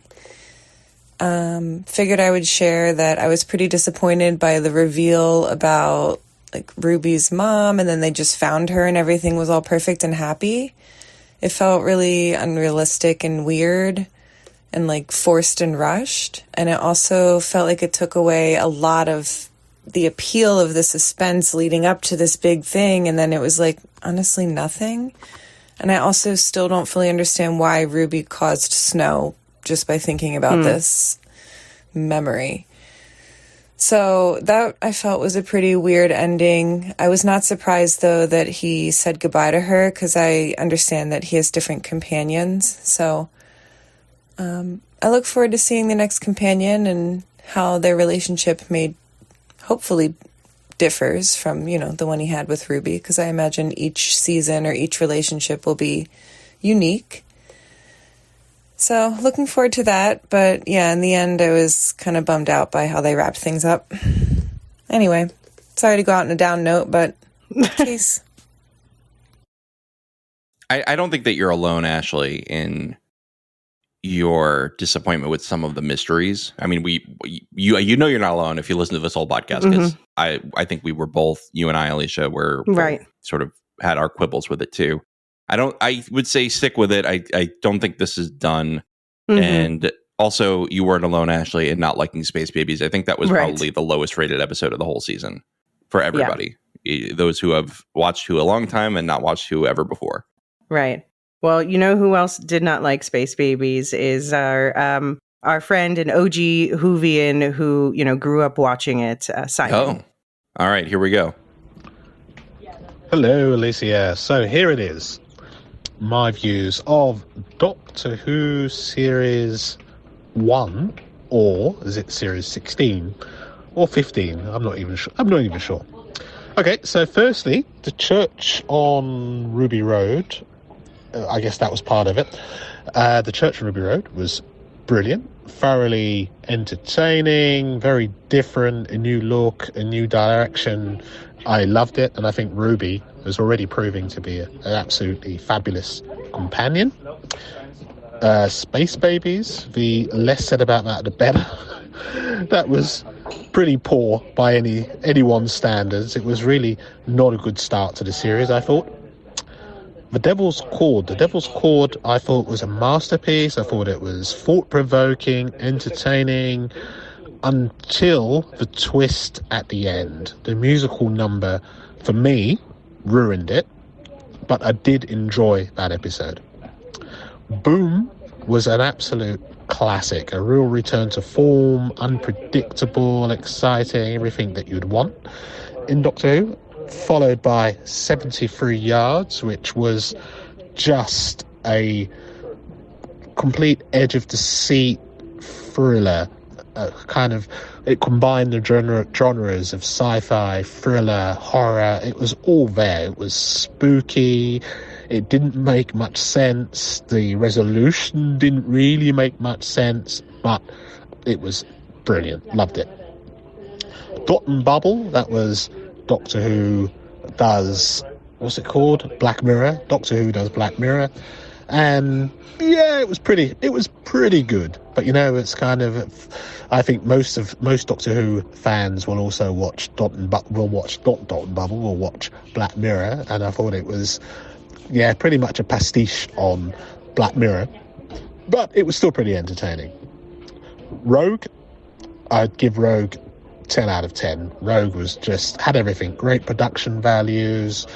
Figured I would share that I was pretty disappointed by the reveal about like Ruby's mom, and then they just found her and everything was all perfect and happy. It felt really unrealistic and weird and like forced and rushed. And it also felt like it took away a lot of the appeal of the suspense leading up to this big thing. And then it was like, honestly, nothing. And I also still don't fully understand why Ruby caused snow just by thinking about this memory. So that I felt was a pretty weird ending. I was not surprised, though, that he said goodbye to her because I understand that he has different companions. So I look forward to seeing the next companion and how their relationship hopefully differs from, the one he had with Ruby, because I imagine each season or each relationship will be unique. So looking forward to that. But yeah, in the end, I was kind of bummed out by how they wrapped things up. Anyway, sorry to go out on a down note, but case. I don't think that you're alone, Ashley, in your disappointment with some of the mysteries. I mean, you're not alone if you listen to this whole podcast, because I think we were both, you and I, Elysia, were right. Sort of had our quibbles with it too. I would say stick with it. I don't think this is done. And also, you weren't alone, Ashley, in not liking Space Babies. I think that was probably the lowest rated episode of the whole season for everybody. Yeah. Those who have watched Who a long time and not watched Who ever before. Right. Well, you know who else did not like Space Babies is our friend and OG Whovian who, grew up watching it, Simon. Oh, all right. Here we go. Hello, Elysia. So here it is. My views of Doctor Who Series 1, or is it Series 16 or 15? I'm not even sure. Okay, so firstly, the church on Ruby Road, I guess that was part of it. The church on Ruby Road was brilliant, thoroughly entertaining, very different, a new look, a new direction. I loved it, and I think Ruby was already proving to be an absolutely fabulous companion. Space Babies, the less said about that, the better. That was pretty poor by anyone's standards. It was really not a good start to the series, I thought. The Devil's Chord, I thought was a masterpiece. I thought it was thought-provoking, entertaining, until the twist at the end. The musical number, for me, ruined it, but I did enjoy that episode. Boom was an absolute classic, a real return to form, unpredictable, exciting, everything that you'd want in Doctor Who, followed by 73 Yards, which was just a complete edge of the seat thriller. It combined the genres of sci-fi, thriller, horror. It was all there. It was spooky. It didn't make much sense. The resolution didn't really make much sense, but it was brilliant. Loved it. Dot and Bubble, that was Doctor Who does, what's it called? Black Mirror. Doctor Who does Black Mirror. And yeah, it was pretty good. But it's kind of, I think most Doctor Who fans will also watch Dot and Bubble, will watch Black Mirror, and I thought it was, pretty much a pastiche on Black Mirror, but it was still pretty entertaining. Rogue, I'd give Rogue 10 out of 10. Rogue was had everything. Great production values,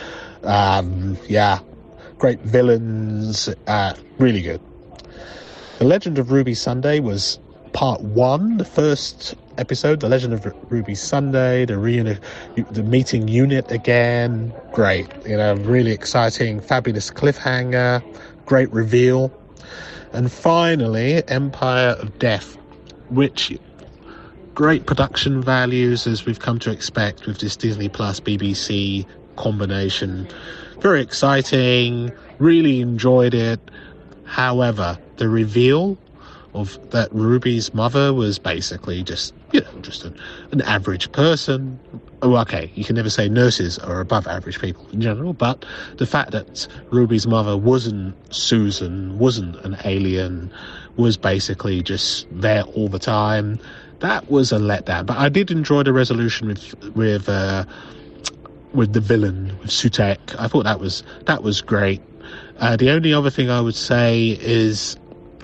great villains, really good. The Legend of Ruby Sunday was part 1, the first episode, The Legend of Ruby Sunday, the meeting unit again, great, really exciting, fabulous cliffhanger, great reveal. And finally, Empire of Death, which great production values as we've come to expect with this Disney Plus BBC combination. Very exciting, really enjoyed it. However, the reveal of that Ruby's mother was basically just an average person. Oh, okay, you can never say nurses are above average people in general, but the fact that Ruby's mother wasn't Susan, wasn't an alien, was basically just there all the time, that was a letdown. But I did enjoy the resolution with the villain, with Sutek. I thought that was great. The only other thing I would say is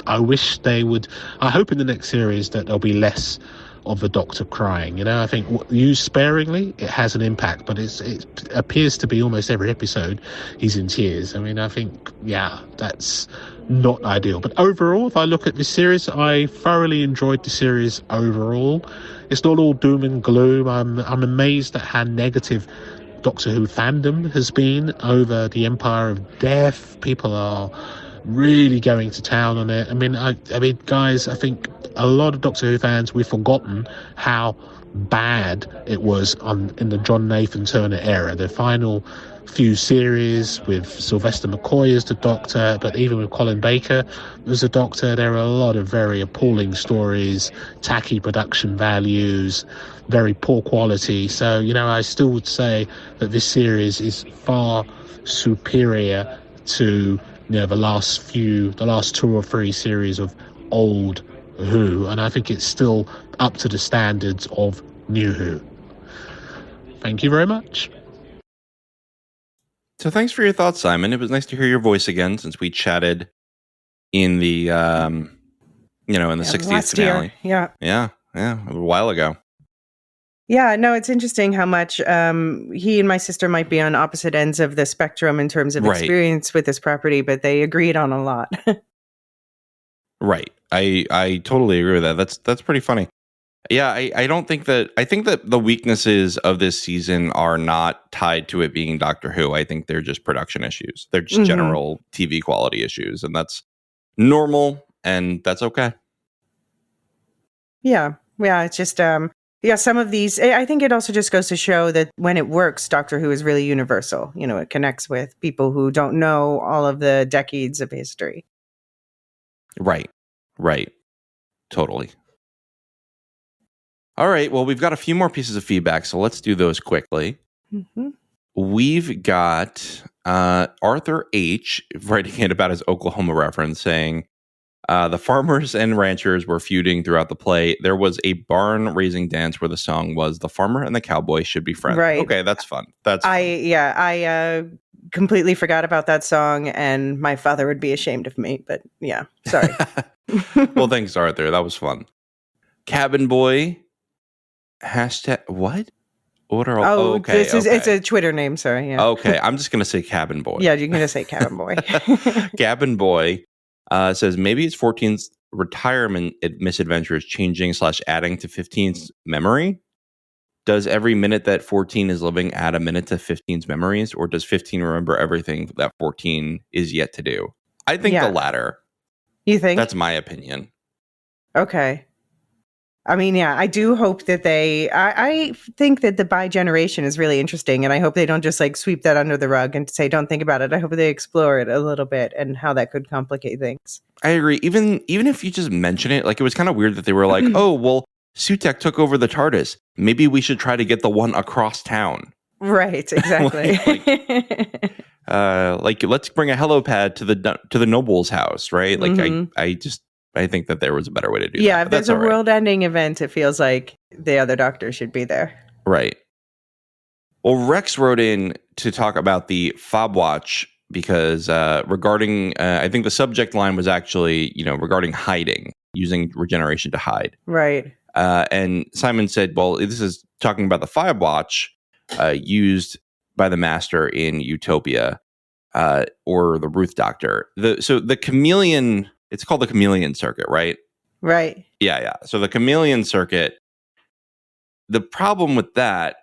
I hope in the next series that there'll be less of the Doctor crying. I think used sparingly, it has an impact, but it appears to be almost every episode he's in tears. I think, that's not ideal. But overall, if I look at this series, I thoroughly enjoyed the series overall. It's not all doom and gloom. I'm amazed at how negative Doctor Who fandom has been over the Empire of Death. People are really going to town on it. I mean, guys, I think a lot of Doctor Who fans, we've forgotten how bad it was in the John Nathan Turner era. The final few series with Sylvester McCoy as the Doctor, but even with Colin Baker as the Doctor, there are a lot of very appalling stories, tacky production values, very poor quality. So, I still would say that this series is far superior to the last 2 or 3 series of old Who, and I think it's still up to the standards of new Who. Thank you very much. So thanks for your thoughts, Simon. It was nice to hear your voice again since we chatted in the in the 60th finale. Year. Yeah, a while ago. Yeah, no, it's interesting how much he and my sister might be on opposite ends of the spectrum in terms of experience with this property, but they agreed on a lot. Right. I totally agree with that. That's pretty funny. Yeah, I think that the weaknesses of this season are not tied to it being Doctor Who. I think they're just production issues. They're just general TV quality issues, and that's normal, and that's okay. Yeah, it's just some of these, I think it also just goes to show that when it works, Doctor Who is really universal. It connects with people who don't know all of the decades of history. Right. Totally. All right, well, we've got a few more pieces of feedback, so let's do those quickly. Mm-hmm. We've got Arthur H. writing in about his Oklahoma reference, saying, the farmers and ranchers were feuding throughout the play. There was a barn-raising dance where the song was, "The farmer and the cowboy should be friends." Right. Okay, that's fun. I completely forgot about that song, and my father would be ashamed of me, but yeah, sorry. Well, thanks, Arthur. That was fun. Cabin Boy. What? What are all? Okay, it's a Twitter name, sorry. Yeah. Okay, I'm just gonna say Cabin Boy. Yeah, you're gonna say Cabin Boy. Cabin Boy says maybe it's 14th retirement misadventure is changing / adding to 15's memory, does every minute that 14 is living add a minute to 15's memories, or does 15 remember everything that 14 is yet to do? I think the latter. You think? That's my opinion. Okay. I mean, yeah, I do hope that I think that the bi-generation is really interesting, and I hope they don't just like sweep that under the rug and say, don't think about it. I hope they explore it a little bit and how that could complicate things. I agree. Even if you just mention it, like it was kind of weird that they were like, oh, well, Sutek took over the TARDIS. Maybe we should try to get the one across town. Right, exactly. like let's bring a helipad to the noble's house, right? Like Mm-hmm. I think that there was a better way to do that. Yeah, if there's a world-ending event, it feels like the other Doctor should be there. Right. Well, Rex wrote in to talk about the fob watch because regarding, I think the subject line was actually, regarding hiding, using regeneration to hide. Right. And Simon said, well, this is talking about the fob watch used by the Master in Utopia or the Ruth Doctor. So the chameleon... It's called the chameleon circuit, right? Right. Yeah. So the chameleon circuit, the problem with that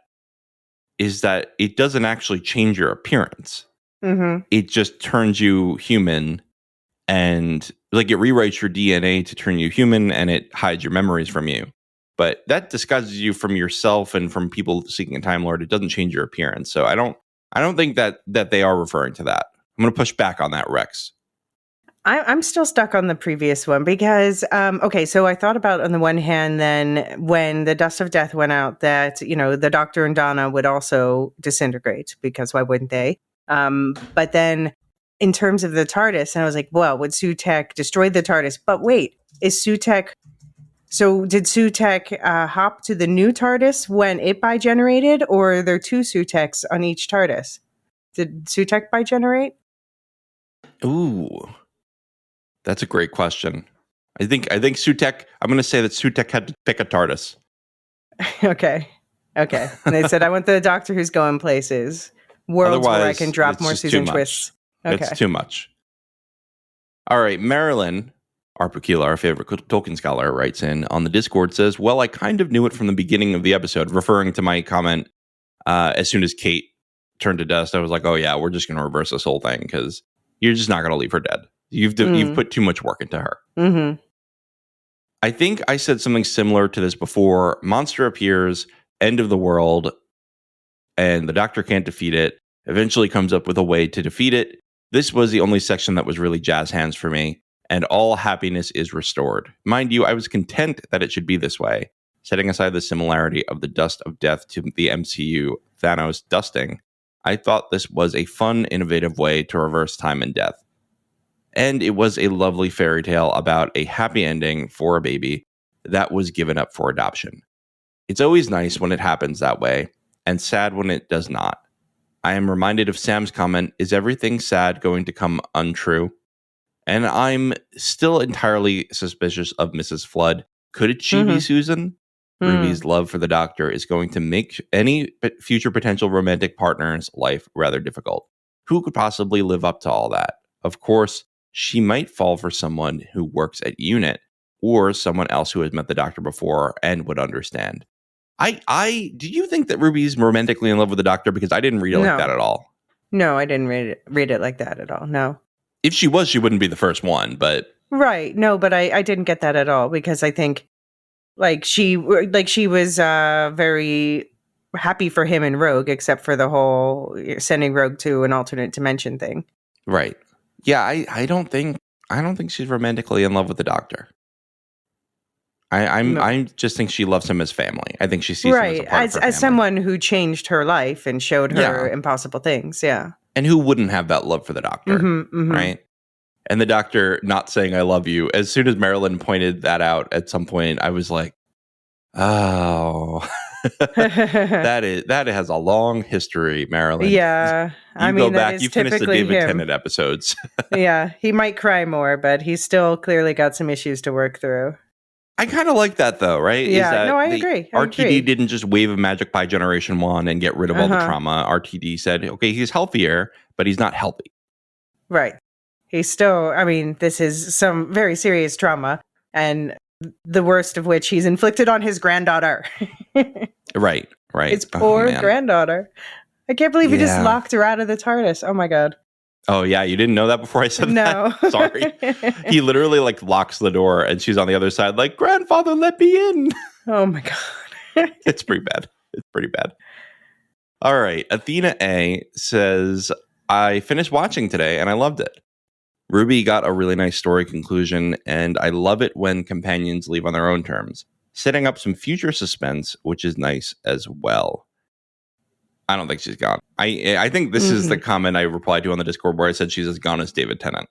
is that it doesn't actually change your appearance. Mm-hmm. It just turns you human, and like it rewrites your DNA to turn you human, and it hides your memories from you. But that disguises you from yourself and from people seeking a Time Lord. It doesn't change your appearance. So I don't think that they are referring to that. I'm going to push back on that, Rex. I'm still stuck on the previous one because, okay, so I thought about on the one hand then when the dust of death went out that, the Doctor and Donna would also disintegrate because why wouldn't they? But then in terms of the TARDIS, and I was like, well, would Sutek destroy the TARDIS? But wait, did Sutek hop to the new TARDIS when it bi-generated, or are there two Suteks on each TARDIS? Did Sutek bi-generate? Ooh. That's a great question. I think Sutek, I'm going to say that Sutek had to pick a TARDIS. Okay. And they said, I want the Doctor who's going places. Worlds where I can drop more Susan twists. Okay. It's too much. All right. Marilyn Arpakila, our favorite Tolkien scholar, writes in on the Discord, says, well, I kind of knew it from the beginning of the episode, referring to my comment as soon as Kate turned to dust. I was like, oh, yeah, we're just going to reverse this whole thing because you're just not going to leave her dead. You've put too much work into her. Mm-hmm. I think I said something similar to this before. Monster appears, end of the world, and the Doctor can't defeat it. Eventually comes up with a way to defeat it. This was the only section that was really jazz hands for me, and all happiness is restored. Mind you, I was content that it should be this way. Setting aside the similarity of the dust of death to the MCU Thanos dusting, I thought this was a fun, innovative way to reverse time and death. And it was a lovely fairy tale about a happy ending for a baby that was given up for adoption. It's always nice when it happens that way, and sad when it does not. I am reminded of Sam's comment, is everything sad going to come untrue? And I'm still entirely suspicious of Mrs. Flood. Could she be Susan? Ruby's love for the Doctor is going to make any future potential romantic partner's life rather difficult. Who could possibly live up to all that? Of course, she might fall for someone who works at UNIT or someone else who has met the Doctor before and would understand. Do you think that Ruby's romantically in love with the Doctor? Because I didn't read it like that at all. No, I didn't read it like that at all. No. If she was, she wouldn't be the first one, but... Right. No, but I didn't get that at all because I think she was very happy for him and Rogue, except for the whole sending Rogue to an alternate dimension thing. Right. Yeah, I don't think she's romantically in love with the Doctor. I just think she loves him as family. I think she sees him as a part of her as someone who changed her life and showed her impossible things. Yeah, and who wouldn't have that love for the Doctor, right? And the Doctor not saying "I love you." As soon as Marilyn pointed that out at some point, I was like, "Oh, that has a long history, Marilyn." Yeah, I mean, go back. You finished the David Tennant episodes. Yeah, he might cry more, but he's still clearly got some issues to work through. I kind of like that, though, right? Yeah, no, I agree. RTD didn't just wave a magic by Generation 1 and get rid of all the trauma. RTD said, okay, he's healthier, but he's not healthy. Right. He's still, I mean, this is some very serious trauma, and the worst of which he's inflicted on his granddaughter. Right. His poor granddaughter. I can't believe he just locked her out of the TARDIS. Oh my God. Oh yeah, you didn't know that before I said no. that? Sorry. He literally like locks the door and she's on the other side like, grandfather, let me in. Oh my God. It's pretty bad. It's pretty bad. All right. Athena A says, I finished watching today and I loved it. Ruby got a really nice story conclusion, and I love it when companions leave on their own terms, setting up some future suspense, which is nice as well. I don't think she's gone. I think this is the comment I replied to on the Discord where I said she's as gone as David Tennant.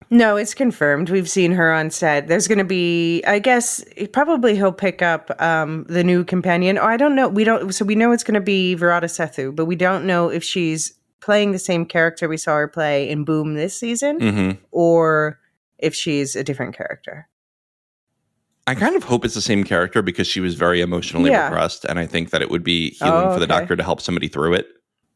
No, it's confirmed. We've seen her on set. There's going to be, I guess, probably he'll pick up the new companion. Oh, I don't know. We know it's going to be Virata Sethu, but we don't know if she's playing the same character we saw her play in Boom this season, or if she's a different character. I kind of hope it's the same character because she was very emotionally repressed, and I think that it would be healing for the Doctor to help somebody through it,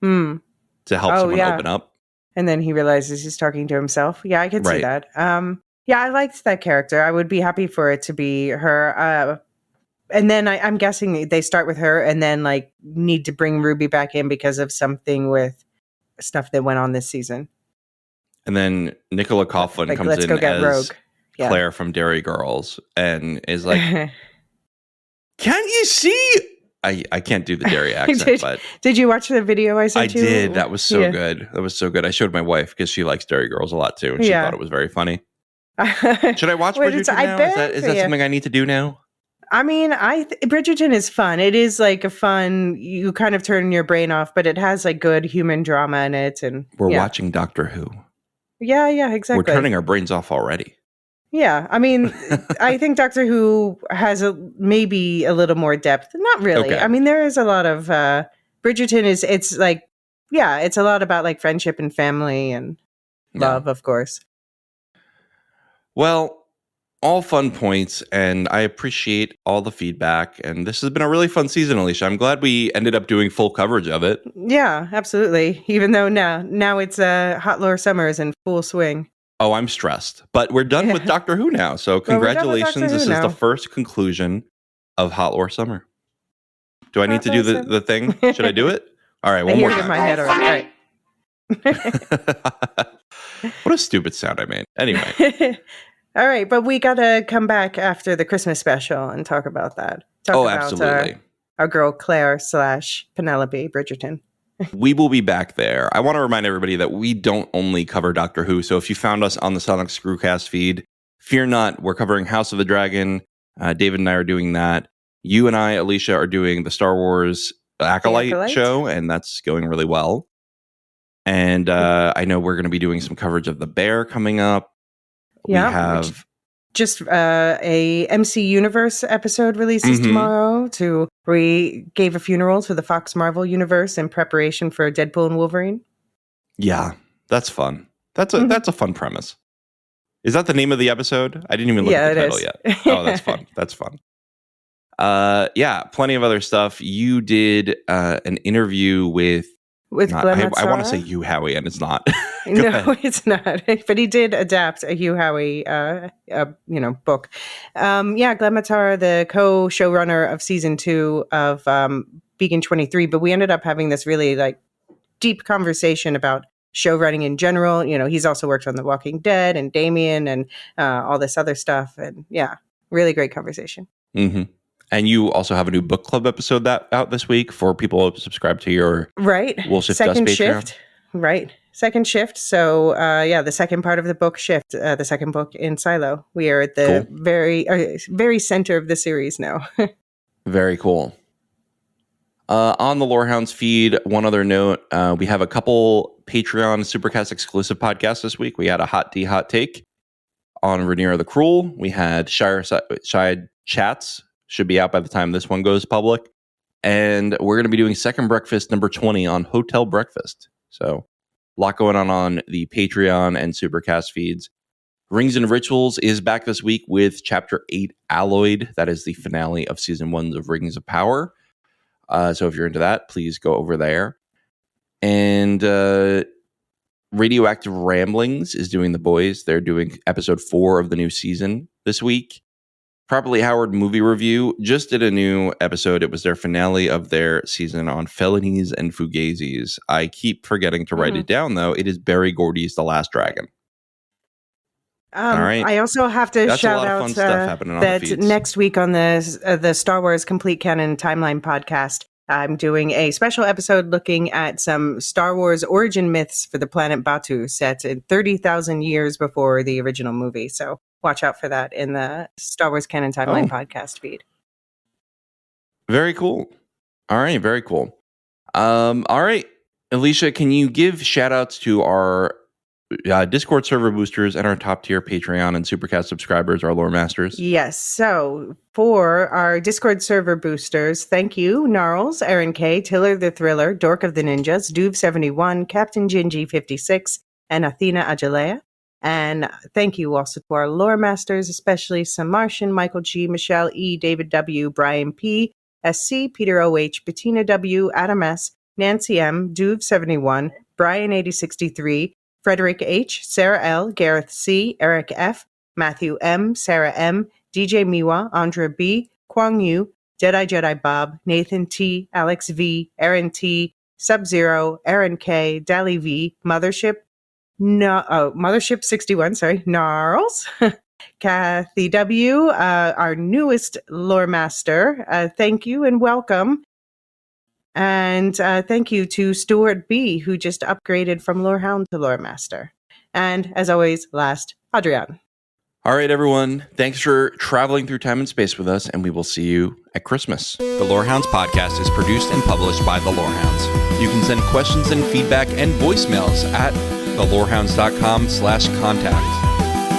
to help someone open up. And then he realizes he's talking to himself. Yeah, I could see that. Yeah, I liked that character. I would be happy for it to be her. And then I'm guessing they start with her and then like need to bring Ruby back in because of something with stuff that went on this season. And then Nicola Coughlan comes in as Rogue. Claire from Dairy Girls and is like, can't you see? I can't do the Dairy accent, but did you watch the video I sent you? I did. That was so good. That was so good. I showed my wife because she likes Dairy Girls a lot too, and she thought it was very funny. Should I watch Bridgerton now? Is that something I need to do now? I mean, Bridgerton is fun. It is like a fun, you kind of turn your brain off, but it has like good human drama in it. And we're watching Doctor Who. Yeah, exactly. We're turning our brains off already. Yeah, I mean, I think Doctor Who has maybe a little more depth. Not really. Okay. I mean, there is a lot of Bridgerton it's like, it's a lot about like friendship and family and love, of course. Well, all fun points, and I appreciate all the feedback. And this has been a really fun season, Elysia. I'm glad we ended up doing full coverage of it. Yeah, absolutely. Even though now it's Hot Lore Summer is in full swing. Oh, I'm stressed. But we're done with Doctor Who now. So congratulations. This is the first conclusion of Hot Lore Summer. Do I need to do the thing? Should I do it? All right, one more time. In my head. All right. What a stupid sound I made. Anyway. All right, but we got to come back after the Christmas special and talk about that. Absolutely. Our girl Claire / Penelope Bridgerton. We will be back there. I want to remind everybody that we don't only cover Doctor Who. So if you found us on the Sonic Screwcast feed, fear not. We're covering House of the Dragon. David and I are doing that. You and I, Elysia, are doing the Star Wars Acolyte show, and that's going really well. And I know we're going to be doing some coverage of The Bear coming up. Yeah, we have just a MC Universe episode releases tomorrow. We gave a funeral to the Fox Marvel universe in preparation for Deadpool and Wolverine. Yeah, that's fun. That's a fun premise. Is that the name of the episode? I didn't even look at the title yet. Oh, that's fun. That's fun. Plenty of other stuff. You did an interview with Glenn I want to say Hugh Howey, and it's not. No, it's not. But he did adapt a Hugh Howey, book. Glenn Mazzara, the co-showrunner of season 2 of Beacon 23. But we ended up having this really like deep conversation about show running in general. You know, he's also worked on The Walking Dead and Damien and all this other stuff. And really great conversation. Mm-hmm. And you also have a new book club episode out this week for people who subscribe to your We'll Shift Second Us Patreon. Shift. Right. Second Shift. So, the second part of the book Shift, the second book in Silo. We are at the very center of the series now. Very cool. On the Lorehounds feed, one other note, we have a couple Patreon Supercast exclusive podcasts this week. We had a Hot Take on Rhaenyra the Cruel. We had Shire Chats. Should be out by the time this one goes public. And we're going to be doing Second Breakfast number 20 on Hotel Breakfast. So a lot going on the Patreon and Supercast feeds. Rings and Rituals is back this week with Chapter 8, Alloyed. That is the finale of Season 1 of Rings of Power. So if you're into that, please go over there. And Radioactive Ramblings is doing The Boys. They're doing episode 4 of the new season this week. Properly Howard Movie Review just did a new episode. It was their finale of their season on felonies and fugazis. I keep forgetting to write it down, though. It is Barry Gordy's The Last Dragon. All right. I also have to That's shout a lot of out fun stuff happening on that the feeds. next week on the Star Wars Complete Canon Timeline podcast, I'm doing a special episode looking at some Star Wars origin myths for the planet Batu, set in 30,000 years before the original movie. So watch out for that in the Star Wars Canon Timeline podcast feed. Very cool. All right, very cool. All right, Elysia, can you give shout outs to our Discord server boosters and our top tier Patreon and Supercast subscribers, our lore masters? Yes. So for our Discord server boosters, thank you, Gnarls, Aaron K, Tiller the Thriller, Dork of the Ninjas, Duve71, Captain Gingy56, and Athena Ajalea. And thank you also to our lore masters, especially Sam Martian, Michael G, Michelle E, David W, Brian P, SC, Peter OH, Bettina W, Adam S, Nancy M, Duve71, Brian 8063, Frederick H, Sarah L, Gareth C, Eric F, Matthew M, Sarah M, DJ Miwa, Andra B, Kwang Yu, Jedi Bob, Nathan T, Alex V, Aaron T, Sub-Zero, Aaron K, Dali V, Mothership 61, Gnarls, Kathy W, our newest lore master. Thank you and welcome. And thank you to Stuart B, who just upgraded from Lorehound to Lore Master. And as always, last, Adrian. All right, everyone. Thanks for traveling through time and space with us, and we will see you at Christmas. The Lorehounds podcast is produced and published by The Lorehounds. You can send questions and feedback and voicemails at thelorehounds.com/contact.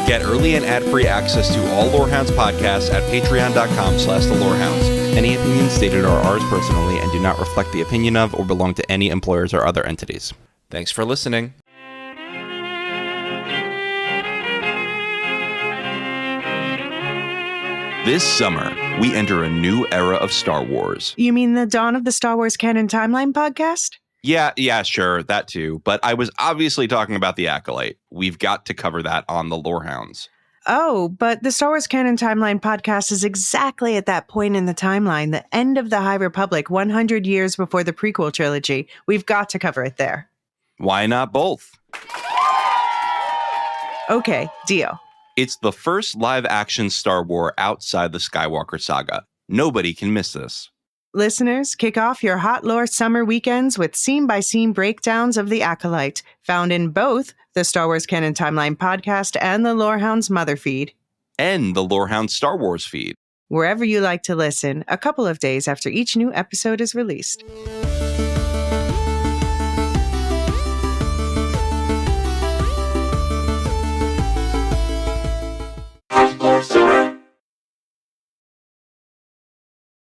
Get early and ad-free access to all Lorehounds podcasts at patreon.com/thelorehounds. Any opinions stated are ours personally and do not reflect the opinion of or belong to any employers or other entities. Thanks for listening. This summer, we enter a new era of Star Wars. You mean the Dawn of the Star Wars Canon Timeline podcast? Yeah, sure, that too. But I was obviously talking about The Acolyte. We've got to cover that on the Lorehounds. Oh, but the Star Wars Canon Timeline podcast is exactly at that point in the timeline, the end of the High Republic, 100 years before the prequel trilogy. We've got to cover it there. Why not both? Okay, deal. It's the first live-action Star Wars outside the Skywalker saga. Nobody can miss this. Listeners, kick off your hot lore summer weekends with scene-by-scene breakdowns of The Acolyte, found in both the Star Wars Canon Timeline podcast and the Lorehounds Mother feed. And the Lorehounds Star Wars feed. Wherever you like to listen, a couple of days after each new episode is released.